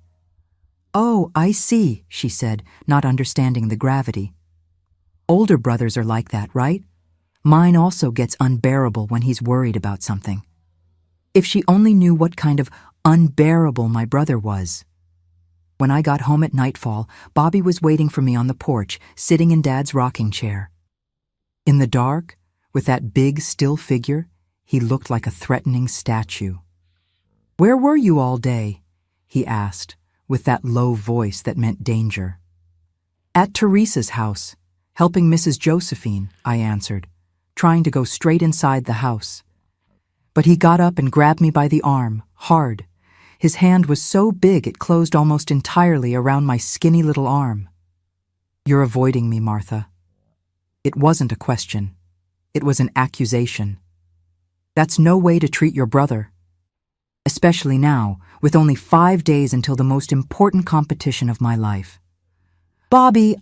"Oh, I see," she said, not understanding the gravity. "Older brothers are like that, right? Mine also gets unbearable when he's worried about something." If she only knew what kind of unbearable my brother was. When I got home at nightfall, Bobby was waiting for me on the porch, sitting in Dad's rocking chair. In the dark, with that big, still figure, he looked like a threatening statue. "Where were you all day?" he asked, with that low voice that meant danger. "At Teresa's house, helping Mrs. Josephine," I answered, trying to go straight inside the house. But he got up and grabbed me by the arm, hard. His hand was so big it closed almost entirely around my skinny little arm. "You're avoiding me, Martha." It wasn't a question. It was an accusation. "That's no way to treat your brother. Especially now, with only 5 days until the most important competition of my life." "Bobby,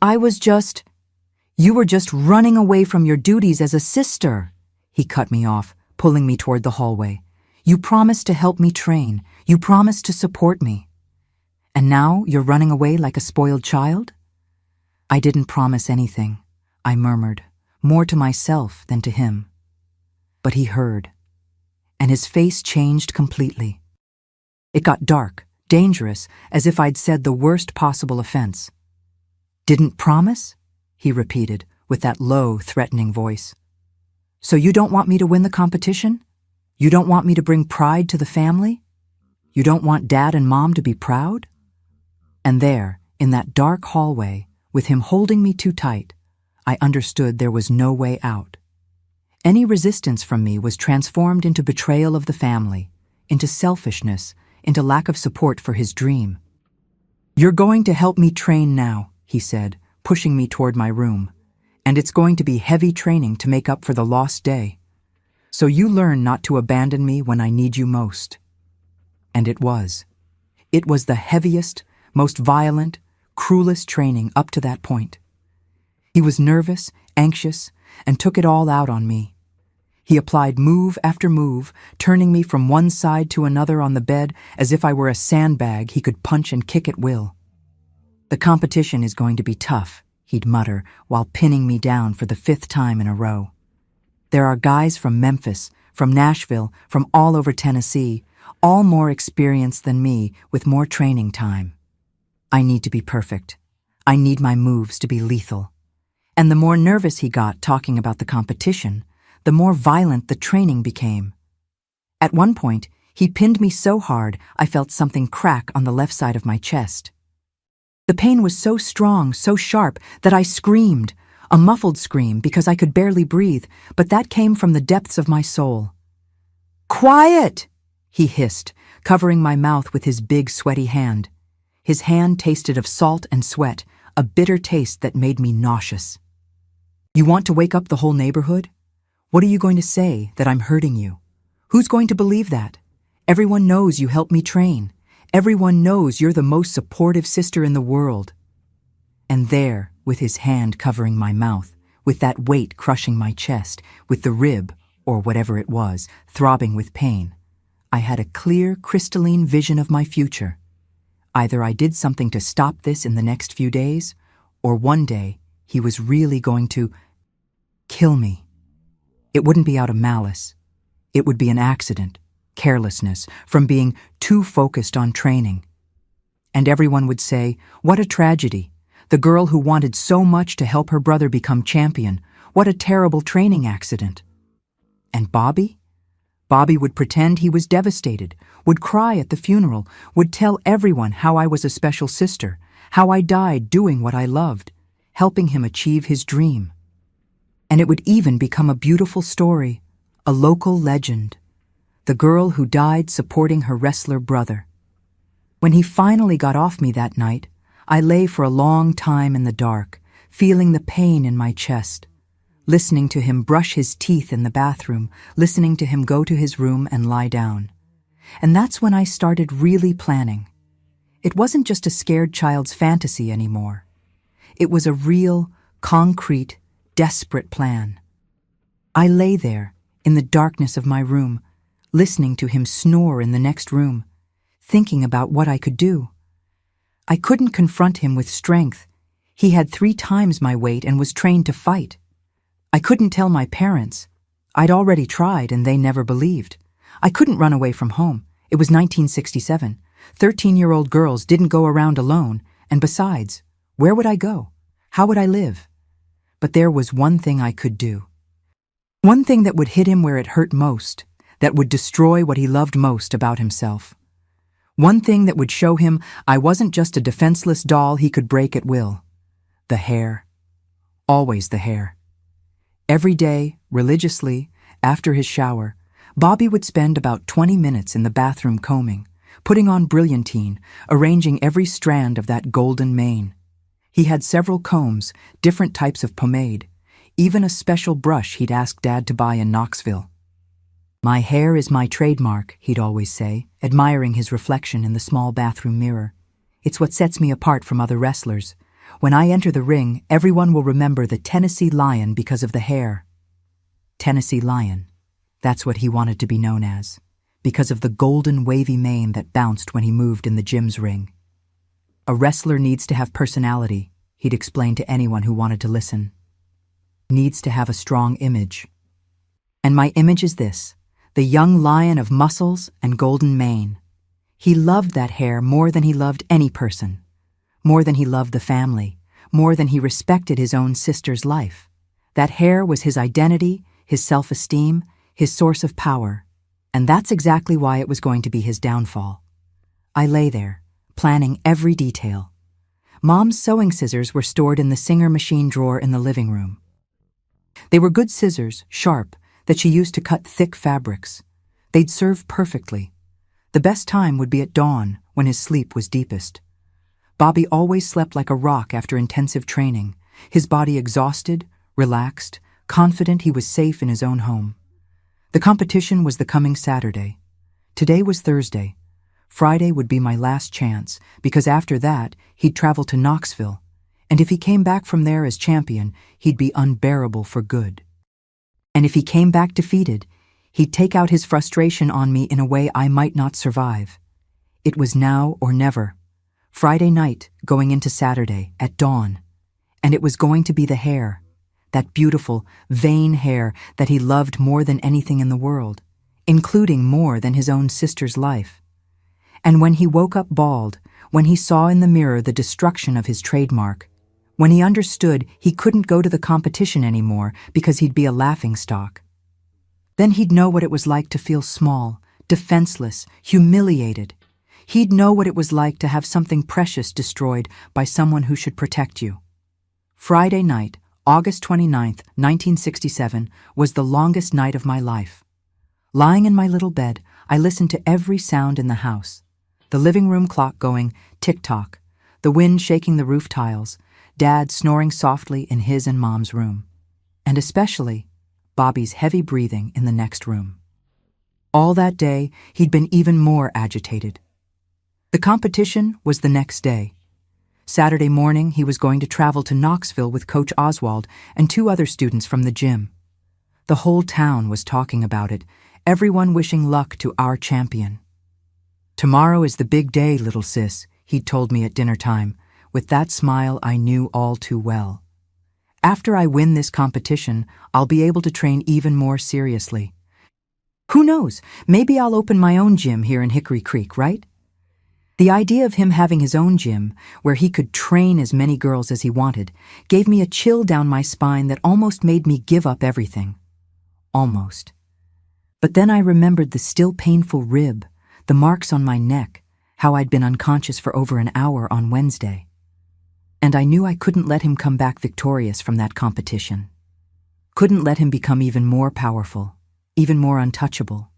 You were just running away from your duties as a sister," he cut me off, pulling me toward the hallway. "You promised to help me train. You promised to support me. And now you're running away like a spoiled child?" "I didn't promise anything," I murmured, more to myself than to him. But he heard, and his face changed completely. It got dark, dangerous, as if I'd said the worst possible offense. "Didn't promise?" he repeated, with that low, threatening voice. "So you don't want me to win the competition? You don't want me to bring pride to the family? You don't want Dad and Mom to be proud?" And there, in that dark hallway, with him holding me too tight, I understood there was no way out. Any resistance from me was transformed into betrayal of the family, into selfishness, into lack of support for his dream. "You're going to help me train now," he said, pushing me toward my room, "and it's going to be heavy training to make up for the lost day. So you learn not to abandon me when I need you most." And it was. It was the heaviest, most violent, cruelest training up to that point. He was nervous, anxious, and took it all out on me. He applied move after move, turning me from one side to another on the bed as if I were a sandbag he could punch and kick at will. "The competition is going to be tough," he'd mutter while pinning me down for the 5th time in a row. "There are guys from Memphis, from Nashville, from all over Tennessee, all more experienced than me with more training time. I need to be perfect. I need my moves to be lethal. And the more nervous he got talking about the competition, the more violent the training became. At one point, he pinned me so hard I felt something crack on the left side of my chest. The pain was so strong, so sharp, that I screamed, a muffled scream because I could barely breathe, but that came from the depths of my soul. "Quiet!" he hissed, covering my mouth with his big, sweaty hand. His hand tasted of salt and sweat, a bitter taste that made me nauseous. "You want to wake up the whole neighborhood? What are you going to say, that I'm hurting you? Who's going to believe that? Everyone knows you helped me train. Everyone knows you're the most supportive sister in the world." And there, with his hand covering my mouth, with that weight crushing my chest, with the rib, or whatever it was, throbbing with pain, I had a clear, crystalline vision of my future. Either I did something to stop this in the next few days, or one day he was really going to kill me. It wouldn't be out of malice. It would be an accident, carelessness, from being too focused on training. And everyone would say, "What a tragedy. The girl who wanted so much to help her brother become champion. What a terrible training accident." And Bobby? Bobby would pretend he was devastated, would cry at the funeral, would tell everyone how I was a special sister, how I died doing what I loved, helping him achieve his dream. And it would even become a beautiful story, a local legend. The girl who died supporting her wrestler brother. When he finally got off me that night, I lay for a long time in the dark, feeling the pain in my chest, listening to him brush his teeth in the bathroom, listening to him go to his room and lie down. And that's when I started really planning. It wasn't just a scared child's fantasy anymore. It was a real, concrete, desperate plan. I lay there, in the darkness of my room, listening to him snore in the next room, thinking about what I could do. I couldn't confront him with strength. He had 3 times my weight and was trained to fight. I couldn't tell my parents. I'd already tried and they never believed. I couldn't run away from home. It was 1967. 13-year-old girls didn't go around alone, and besides, where would I go? How would I live? But there was one thing I could do. One thing that would hit him where it hurt most, that would destroy what he loved most about himself. One thing that would show him I wasn't just a defenseless doll he could break at will. The hair. Always the hair. Every day, religiously, after his shower, Bobby would spend about 20 minutes in the bathroom combing, putting on brilliantine, arranging every strand of that golden mane. He had several combs, different types of pomade, even a special brush he'd asked Dad to buy in Knoxville. "My hair is my trademark," he'd always say, admiring his reflection in the small bathroom mirror. "It's what sets me apart from other wrestlers. When I enter the ring, everyone will remember the Tennessee Lion because of the hair." Tennessee Lion. That's what he wanted to be known as, because of the golden wavy mane that bounced when he moved in the gym's ring. "A wrestler needs to have personality," he'd explain to anyone who wanted to listen. "Needs to have a strong image. And my image is this, the young lion of muscles and golden mane." He loved that hair more than he loved any person, more than he loved the family, more than he respected his own sister's life. That hair was his identity, his self-esteem, his source of power, and that's exactly why it was going to be his downfall. I lay there, planning every detail. Mom's sewing scissors were stored in the Singer machine drawer in the living room. They were good scissors, sharp, that she used to cut thick fabrics. They'd serve perfectly. The best time would be at dawn, when his sleep was deepest. Bobby always slept like a rock after intensive training, his body exhausted, relaxed, confident he was safe in his own home. The competition was the coming Saturday. Today was Thursday. Friday would be my last chance, because after that, he'd travel to Knoxville, and if he came back from there as champion, he'd be unbearable for good. And if he came back defeated, he'd take out his frustration on me in a way I might not survive. It was now or never. Friday night, going into Saturday, at dawn. And it was going to be the hair. That beautiful, vain hair that he loved more than anything in the world, including more than his own sister's life. And when he woke up bald, when he saw in the mirror the destruction of his trademark, When he understood he couldn't go to the competition anymore because he'd be a laughingstock. Then he'd know what it was like to feel small, defenseless, humiliated. He'd know what it was like to have something precious destroyed by someone who should protect you. Friday night, August 29th, 1967, was the longest night of my life. Lying in my little bed, I listened to every sound in the house. The living room clock going tick-tock, the wind shaking the roof tiles, Dad snoring softly in his and Mom's room, and especially Bobby's heavy breathing in the next room. All that day, he'd been even more agitated. The competition was the next day. Saturday morning, he was going to travel to Knoxville with Coach Oswald and 2 other students from the gym. The whole town was talking about it, everyone wishing luck to our champion. "Tomorrow is the big day, little sis," he'd told me at dinner time, with that smile I knew all too well. "After I win this competition, I'll be able to train even more seriously. Who knows, maybe I'll open my own gym here in Hickory Creek, right?" The idea of him having his own gym, where he could train as many girls as he wanted, gave me a chill down my spine that almost made me give up everything. Almost. But then I remembered the still painful rib, the marks on my neck, how I'd been unconscious for over an hour on Wednesday. And I knew I couldn't let him come back victorious from that competition. Couldn't let him become even more powerful, even more untouchable.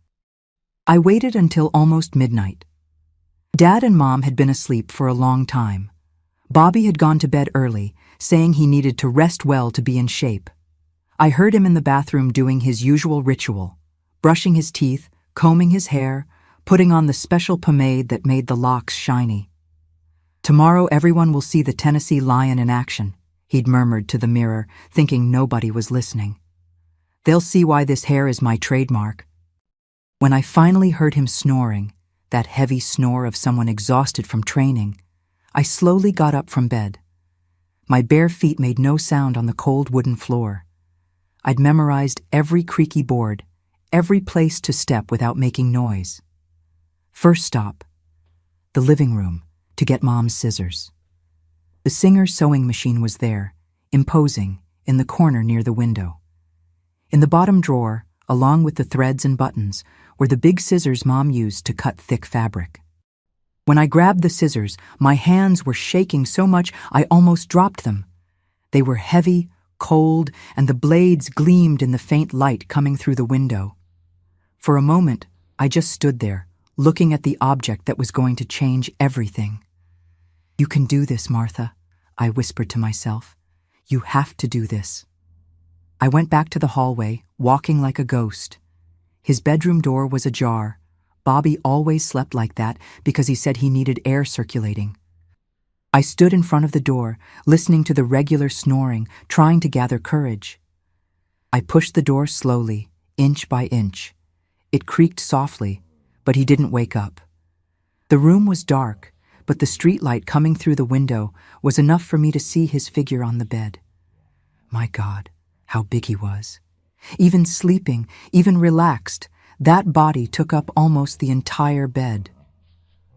I waited until almost midnight. Dad and Mom had been asleep for a long time. Bobby had gone to bed early, saying he needed to rest well to be in shape. I heard him in the bathroom doing his usual ritual, brushing his teeth, combing his hair, putting on the special pomade that made the locks shiny. "Tomorrow everyone will see the Tennessee Lion in action," he'd murmured to the mirror, thinking nobody was listening. "They'll see why this hair is my trademark." When I finally heard him snoring, that heavy snore of someone exhausted from training, I slowly got up from bed. My bare feet made no sound on the cold wooden floor. I'd memorized every creaky board, every place to step without making noise. First stop, the living room, to get Mom's scissors. The Singer's sewing machine was there, imposing, in the corner near the window. In the bottom drawer, along with the threads and buttons, were the big scissors Mom used to cut thick fabric. When I grabbed the scissors, my hands were shaking so much I almost dropped them. They were heavy, cold, and the blades gleamed in the faint light coming through the window. For a moment, I just stood there, looking at the object that was going to change everything. "You can do this, Martha," I whispered to myself. "You have to do this." I went back to the hallway, walking like a ghost. His bedroom door was ajar. Bobby always slept like that because he said he needed air circulating. I stood in front of the door, listening to the regular snoring, trying to gather courage. I pushed the door slowly, inch by inch. It creaked softly, but he didn't wake up. The room was dark, but the streetlight coming through the window was enough for me to see his figure on the bed. My God, how big he was. Even sleeping, even relaxed, that body took up almost the entire bed.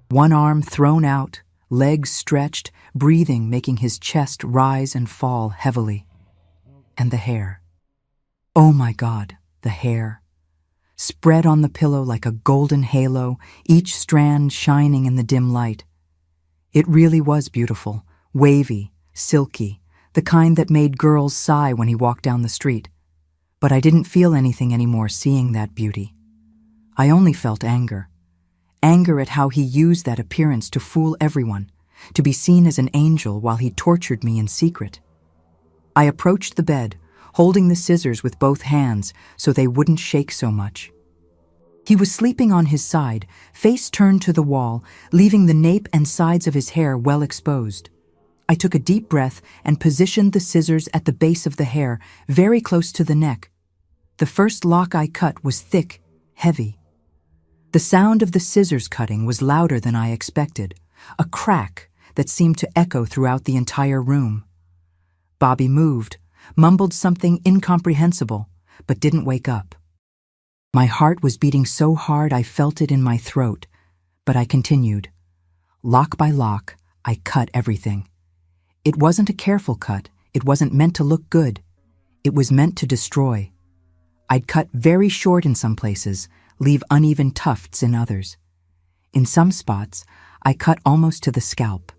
One arm thrown out, legs stretched, breathing making his chest rise and fall heavily. And the hair. Oh my God, the hair. Spread on the pillow like a golden halo, each strand shining in the dim light. It really was beautiful, wavy, silky, the kind that made girls sigh when he walked down the street. But I didn't feel anything anymore seeing that beauty. I only felt anger. Anger at how he used that appearance to fool everyone, to be seen as an angel while he tortured me in secret. I approached the bed, holding the scissors with both hands so they wouldn't shake so much. He was sleeping on his side, face turned to the wall, leaving the nape and sides of his hair well exposed. I took a deep breath and positioned the scissors at the base of the hair, very close to the neck. The first lock I cut was thick, heavy. The sound of the scissors cutting was louder than I expected, a crack that seemed to echo throughout the entire room. Bobby moved, mumbled something incomprehensible, but didn't wake up. My heart was beating so hard I felt it in my throat, but I continued. Lock by lock, I cut everything. It wasn't a careful cut. It wasn't meant to look good. It was meant to destroy. I'd cut very short in some places, leave uneven tufts in others. In some spots, I cut almost to the scalp.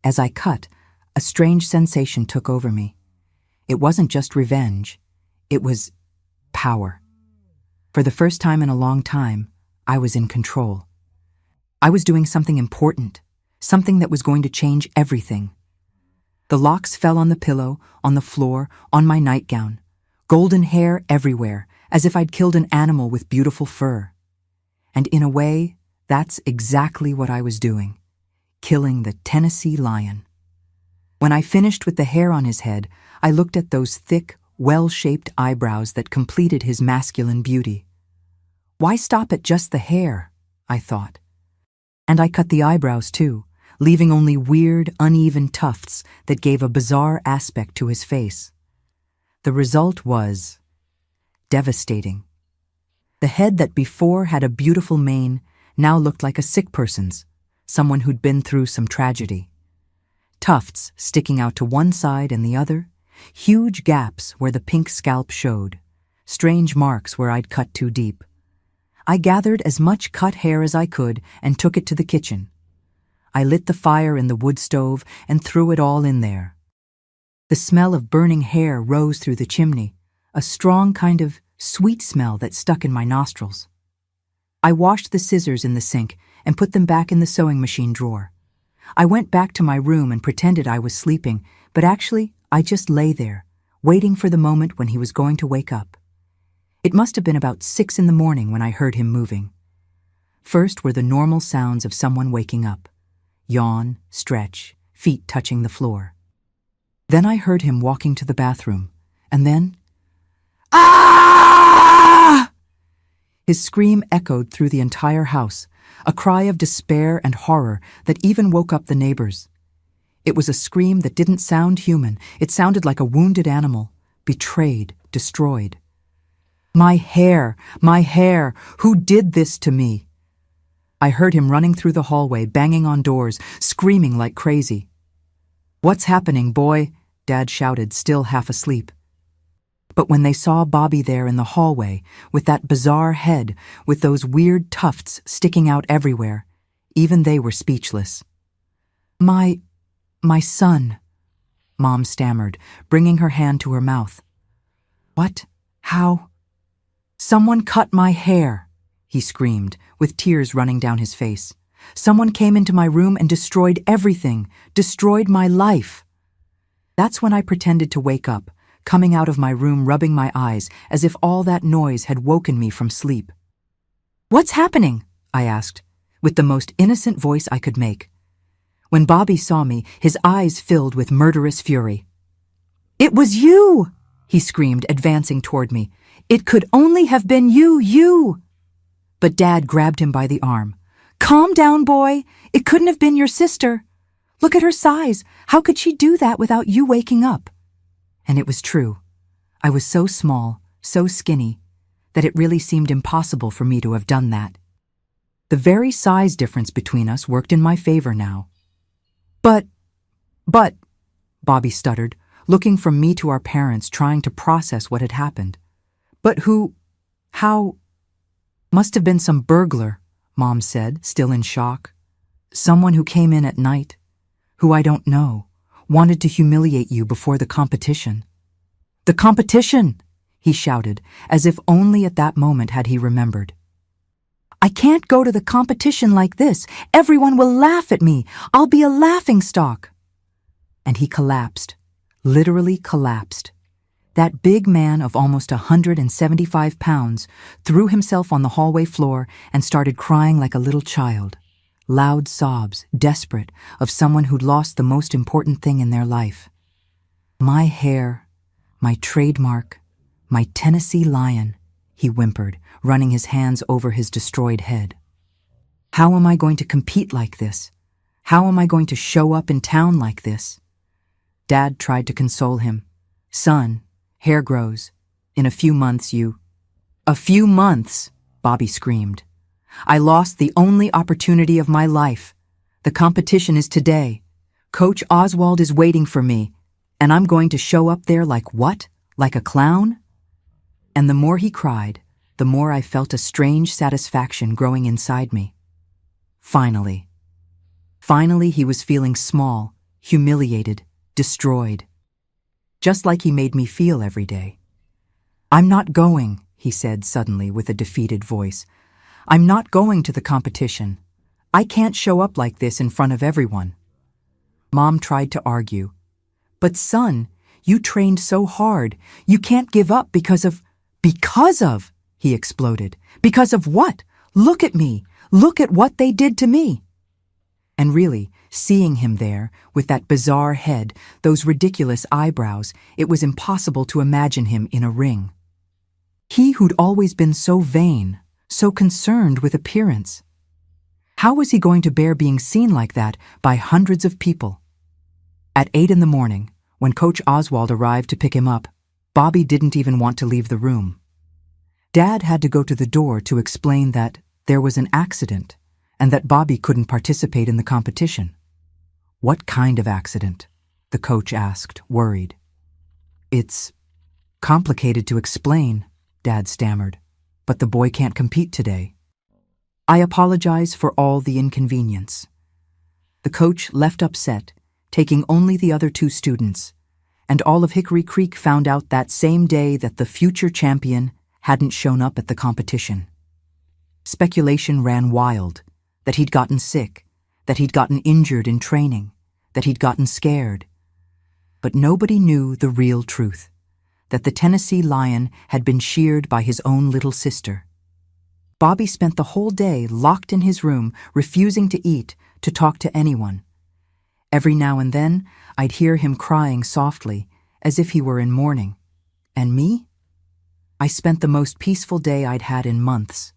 As I cut, a strange sensation took over me. It wasn't just revenge. It was power. For the first time in a long time, I was in control. I was doing something important, something that was going to change everything. The locks fell on the pillow, on the floor, on my nightgown. Golden hair everywhere, as if I'd killed an animal with beautiful fur. And in a way, that's exactly what I was doing, killing the Tennessee lion. When I finished with the hair on his head, I looked at those thick, well-shaped eyebrows that completed his masculine beauty. Why stop at just the hair, I thought. And I cut the eyebrows too, leaving only weird, uneven tufts that gave a bizarre aspect to his face. The result was devastating. The head that before had a beautiful mane now looked like a sick person's, someone who'd been through some tragedy. Tufts sticking out to one side and the other, huge gaps where the pink scalp showed, strange marks where I'd cut too deep. I gathered as much cut hair as I could and took it to the kitchen. I lit the fire in the wood stove and threw it all in there. The smell of burning hair rose through the chimney, a strong kind of sweet smell that stuck in my nostrils. I washed the scissors in the sink and put them back in the sewing machine drawer. I went back to my room and pretended I was sleeping, but actually I just lay there, waiting for the moment when he was going to wake up. It must have been about 6 in the morning when I heard him moving. First were the normal sounds of someone waking up. Yawn, stretch, feet touching the floor. Then I heard him walking to the bathroom, and then, "Ah!" His scream echoed through the entire house, a cry of despair and horror that even woke up the neighbors. It was a scream that didn't sound human. It sounded like a wounded animal, betrayed, destroyed. My hair, who did this to me? I heard him running through the hallway, banging on doors, screaming like crazy. "What's happening, boy?" Dad shouted, still half asleep. But when they saw Bobby there in the hallway, with that bizarre head, with those weird tufts sticking out everywhere, even they were speechless. My son," Mom stammered, bringing her hand to her mouth. "What? How?" "Someone cut my hair," he screamed, with tears running down his face. "Someone came into my room and destroyed everything, destroyed my life." That's when I pretended to wake up, coming out of my room rubbing my eyes as if all that noise had woken me from sleep. "What's happening?" I asked, with the most innocent voice I could make. When Bobby saw me, his eyes filled with murderous fury. "It was you!" he screamed, advancing toward me. "It could only have been you! But Dad grabbed him by the arm. "Calm down, boy. It couldn't have been your sister. Look at her size. How could she do that without you waking up?" And it was true. I was so small, so skinny, that it really seemed impossible for me to have done that. The very size difference between us worked in my favor now. But, Bobby stuttered, looking from me to our parents, trying to process what had happened. "But how? Must have been some burglar," Mom said, still in shock. "Someone who came in at night, who I don't know, wanted to humiliate you before the competition." "The competition!" he shouted, as if only at that moment had he remembered. "I can't go to the competition like this. Everyone will laugh at me. I'll be a laughingstock." And he collapsed, literally collapsed. That big man of almost 175 pounds threw himself on the hallway floor and started crying like a little child. Loud sobs, desperate, of someone who'd lost the most important thing in their life. "My hair, my trademark, my Tennessee lion," he whimpered, running his hands over his destroyed head. "How am I going to compete like this? How am I going to show up in town like this?" Dad tried to console him. "Son, hair grows. In a few months you—" "A few months!" Bobby screamed. "I lost the only opportunity of my life. The competition is today. Coach Oswald is waiting for me, and I'm going to show up there like what? Like a clown? And the more he cried, the more I felt a strange satisfaction growing inside me. Finally he was feeling small, humiliated, destroyed. Just like he made me feel every day. "I'm not going," he said suddenly with a defeated voice. "I'm not going to the competition. I can't show up like this in front of everyone." Mom tried to argue. "But son, you trained so hard. You can't give up because of—" "Because of!" he exploded. "Because of what? Look at me. Look at what they did to me." And really, seeing him there, with that bizarre head, those ridiculous eyebrows, it was impossible to imagine him in a ring. He who'd always been so vain, so concerned with appearance. How was he going to bear being seen like that by hundreds of people? At 8 in the morning, when Coach Oswald arrived to pick him up, Bobby didn't even want to leave the room. Dad had to go to the door to explain that there was an accident and that Bobby couldn't participate in the competition. "What kind of accident?" the coach asked, worried. "It's complicated to explain," Dad stammered, "but the boy can't compete today. I apologize for all the inconvenience." The coach left upset, taking only the other 2 students, and all of Hickory Creek found out that same day that the future champion hadn't shown up at the competition. Speculation ran wild, that he'd gotten sick, that he'd gotten injured in training, that he'd gotten scared. But nobody knew the real truth, that the Tennessee Lion had been sheared by his own little sister. Bobby spent the whole day locked in his room, refusing to eat, to talk to anyone. Every now and then, I'd hear him crying softly, as if he were in mourning. And me? I spent the most peaceful day I'd had in months.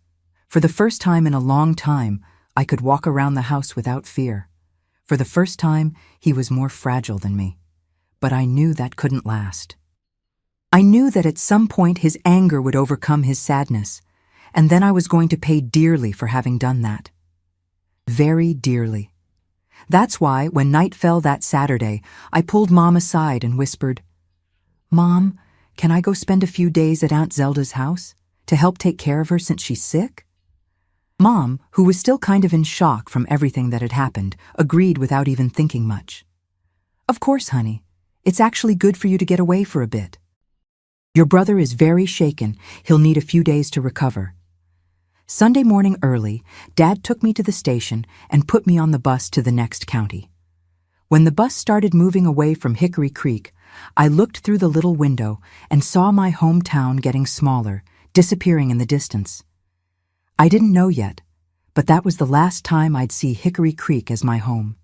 For the first time in a long time, I could walk around the house without fear. For the first time, he was more fragile than me. But I knew that couldn't last. I knew that at some point his anger would overcome his sadness, and then I was going to pay dearly for having done that. Very dearly. That's why, when night fell that Saturday, I pulled Mom aside and whispered, "Mom, can I go spend a few days at Aunt Zelda's house to help take care of her since she's sick?" Mom, who was still kind of in shock from everything that had happened, agreed without even thinking much. "Of course, honey. It's actually good for you to get away for a bit. Your brother is very shaken. He'll need a few days to recover." Sunday morning early, Dad took me to the station and put me on the bus to the next county. When the bus started moving away from Hickory Creek, I looked through the little window and saw my hometown getting smaller, disappearing in the distance. I didn't know yet, but that was the last time I'd see Hickory Creek as my home.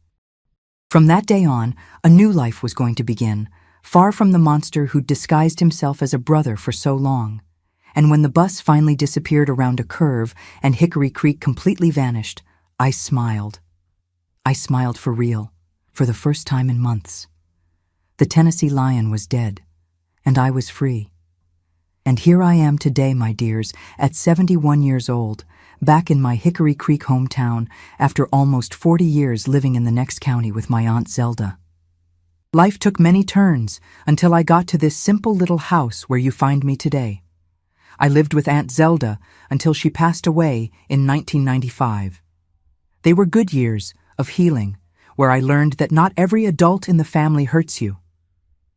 From that day on, a new life was going to begin, far from the monster who'd disguised himself as a brother for so long. And when the bus finally disappeared around a curve and Hickory Creek completely vanished, I smiled. I smiled for real, for the first time in months. The Tennessee Lion was dead, and I was free. And here I am today, my dears, at 71 years old, back in my Hickory Creek hometown after almost 40 years living in the next county with my Aunt Zelda. Life took many turns until I got to this simple little house where you find me today. I lived with Aunt Zelda until she passed away in 1995. They were good years of healing, where I learned that not every adult in the family hurts you.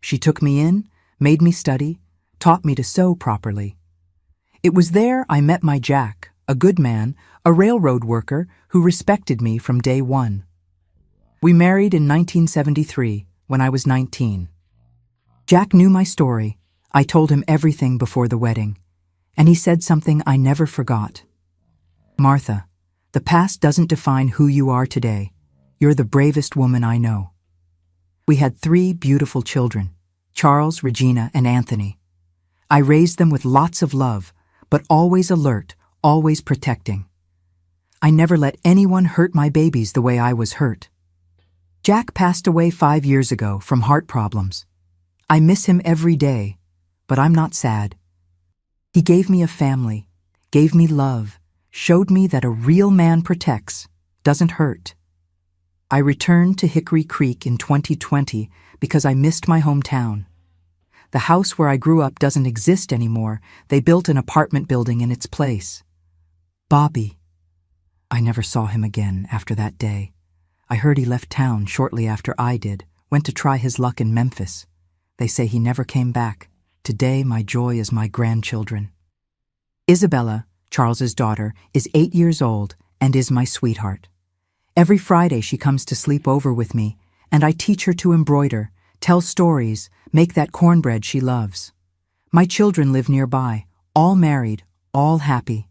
She took me in, made me study, taught me to sew properly. It was there I met my Jack, a good man, a railroad worker who respected me from day one. We married in 1973, when I was 19. Jack knew my story. I told him everything before the wedding, and he said something I never forgot. "Martha, the past doesn't define who you are today. You're the bravest woman I know." We had 3 beautiful children, Charles, Regina, and Anthony. I raised them with lots of love, but always alert, always protecting. I never let anyone hurt my babies the way I was hurt. Jack passed away 5 years ago from heart problems. I miss him every day, but I'm not sad. He gave me a family, gave me love, showed me that a real man protects, doesn't hurt. I returned to Hickory Creek in 2020 because I missed my hometown. The house where I grew up doesn't exist anymore. They built an apartment building in its place. Bobby. I never saw him again after that day. I heard he left town shortly after I did, went to try his luck in Memphis. They say he never came back. Today, my joy is my grandchildren. Isabella, Charles's daughter, is 8 years old and is my sweetheart. Every Friday she comes to sleep over with me, and I teach her to embroider, tell stories, make that cornbread she loves. My children live nearby, all married, all happy.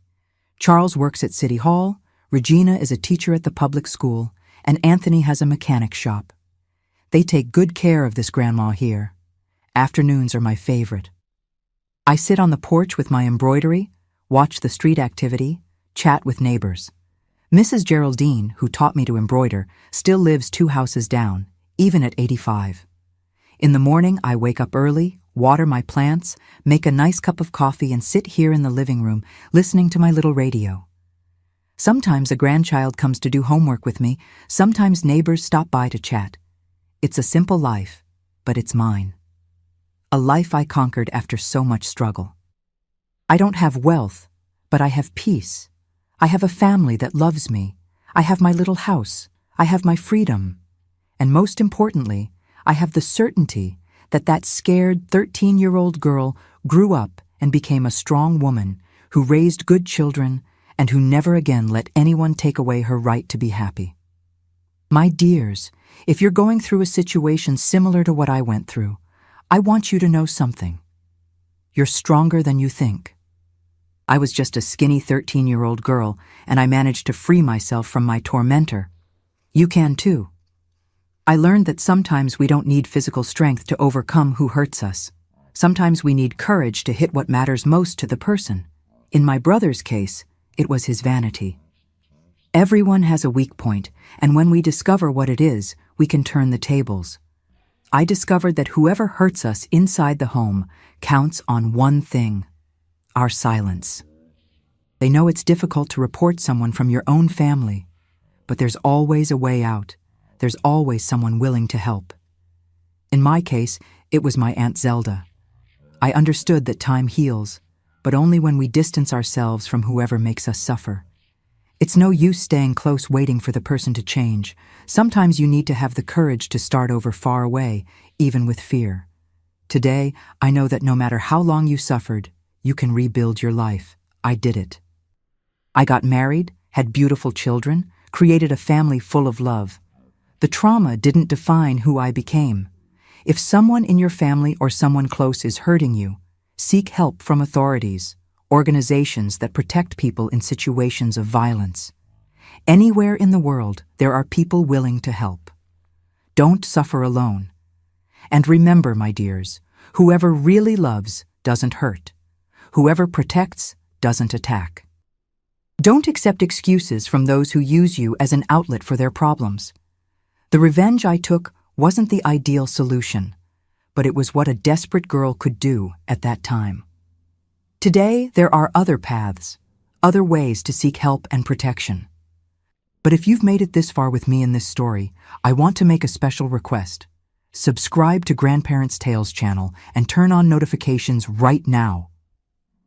Charles works at City Hall, Regina is a teacher at the public school, and Anthony has a mechanic shop. They take good care of this grandma here. Afternoons are my favorite. I sit on the porch with my embroidery, watch the street activity, chat with neighbors. Mrs. Geraldine, who taught me to embroider, still lives 2 houses down, even at 85. In the morning, I wake up early, water my plants, make a nice cup of coffee, and sit here in the living room listening to my little radio. Sometimes a grandchild comes to do homework with me, sometimes neighbors stop by to chat. It's a simple life, but it's mine. A life I conquered after so much struggle. I don't have wealth, but I have peace. I have a family that loves me. I have my little house. I have my freedom. And most importantly, I have the certainty that that scared 13-year-old girl grew up and became a strong woman who raised good children and who never again let anyone take away her right to be happy. My dears, if you're going through a situation similar to what I went through, I want you to know something. You're stronger than you think. I was just a skinny 13-year-old girl, and I managed to free myself from my tormentor. You can too. I learned that sometimes we don't need physical strength to overcome who hurts us. Sometimes we need courage to hit what matters most to the person. In my brother's case, it was his vanity. Everyone has a weak point, and when we discover what it is, we can turn the tables. I discovered that whoever hurts us inside the home counts on one thing: our silence. They know it's difficult to report someone from your own family, but there's always a way out. There's always someone willing to help. In my case, it was my Aunt Zelda. I understood that time heals, but only when we distance ourselves from whoever makes us suffer. It's no use staying close waiting for the person to change. Sometimes you need to have the courage to start over far away, even with fear. Today, I know that no matter how long you suffered, you can rebuild your life. I did it. I got married, had beautiful children, created a family full of love. The trauma didn't define who I became. If someone in your family or someone close is hurting you, seek help from authorities, organizations that protect people in situations of violence. Anywhere in the world, there are people willing to help. Don't suffer alone. And remember, my dears, whoever really loves doesn't hurt. Whoever protects doesn't attack. Don't accept excuses from those who use you as an outlet for their problems. The revenge I took wasn't the ideal solution, but it was what a desperate girl could do at that time. Today, there are other paths, other ways to seek help and protection. But if you've made it this far with me in this story, I want to make a special request. Subscribe to Grandparents' Tales channel and turn on notifications right now.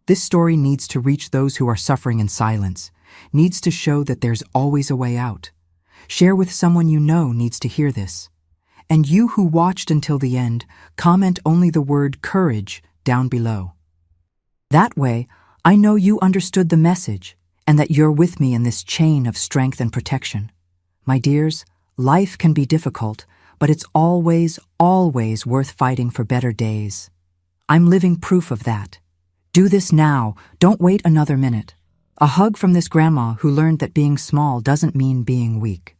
This story needs to reach those who are suffering in silence, needs to show that there's always a way out. Share with someone you know needs to hear this. And you who watched until the end, comment only the word courage down below. That way, I know you understood the message and that you're with me in this chain of strength and protection. My dears, life can be difficult, but it's always, always worth fighting for better days. I'm living proof of that. Do this now. Don't wait another minute. A hug from this grandma who learned that being small doesn't mean being weak.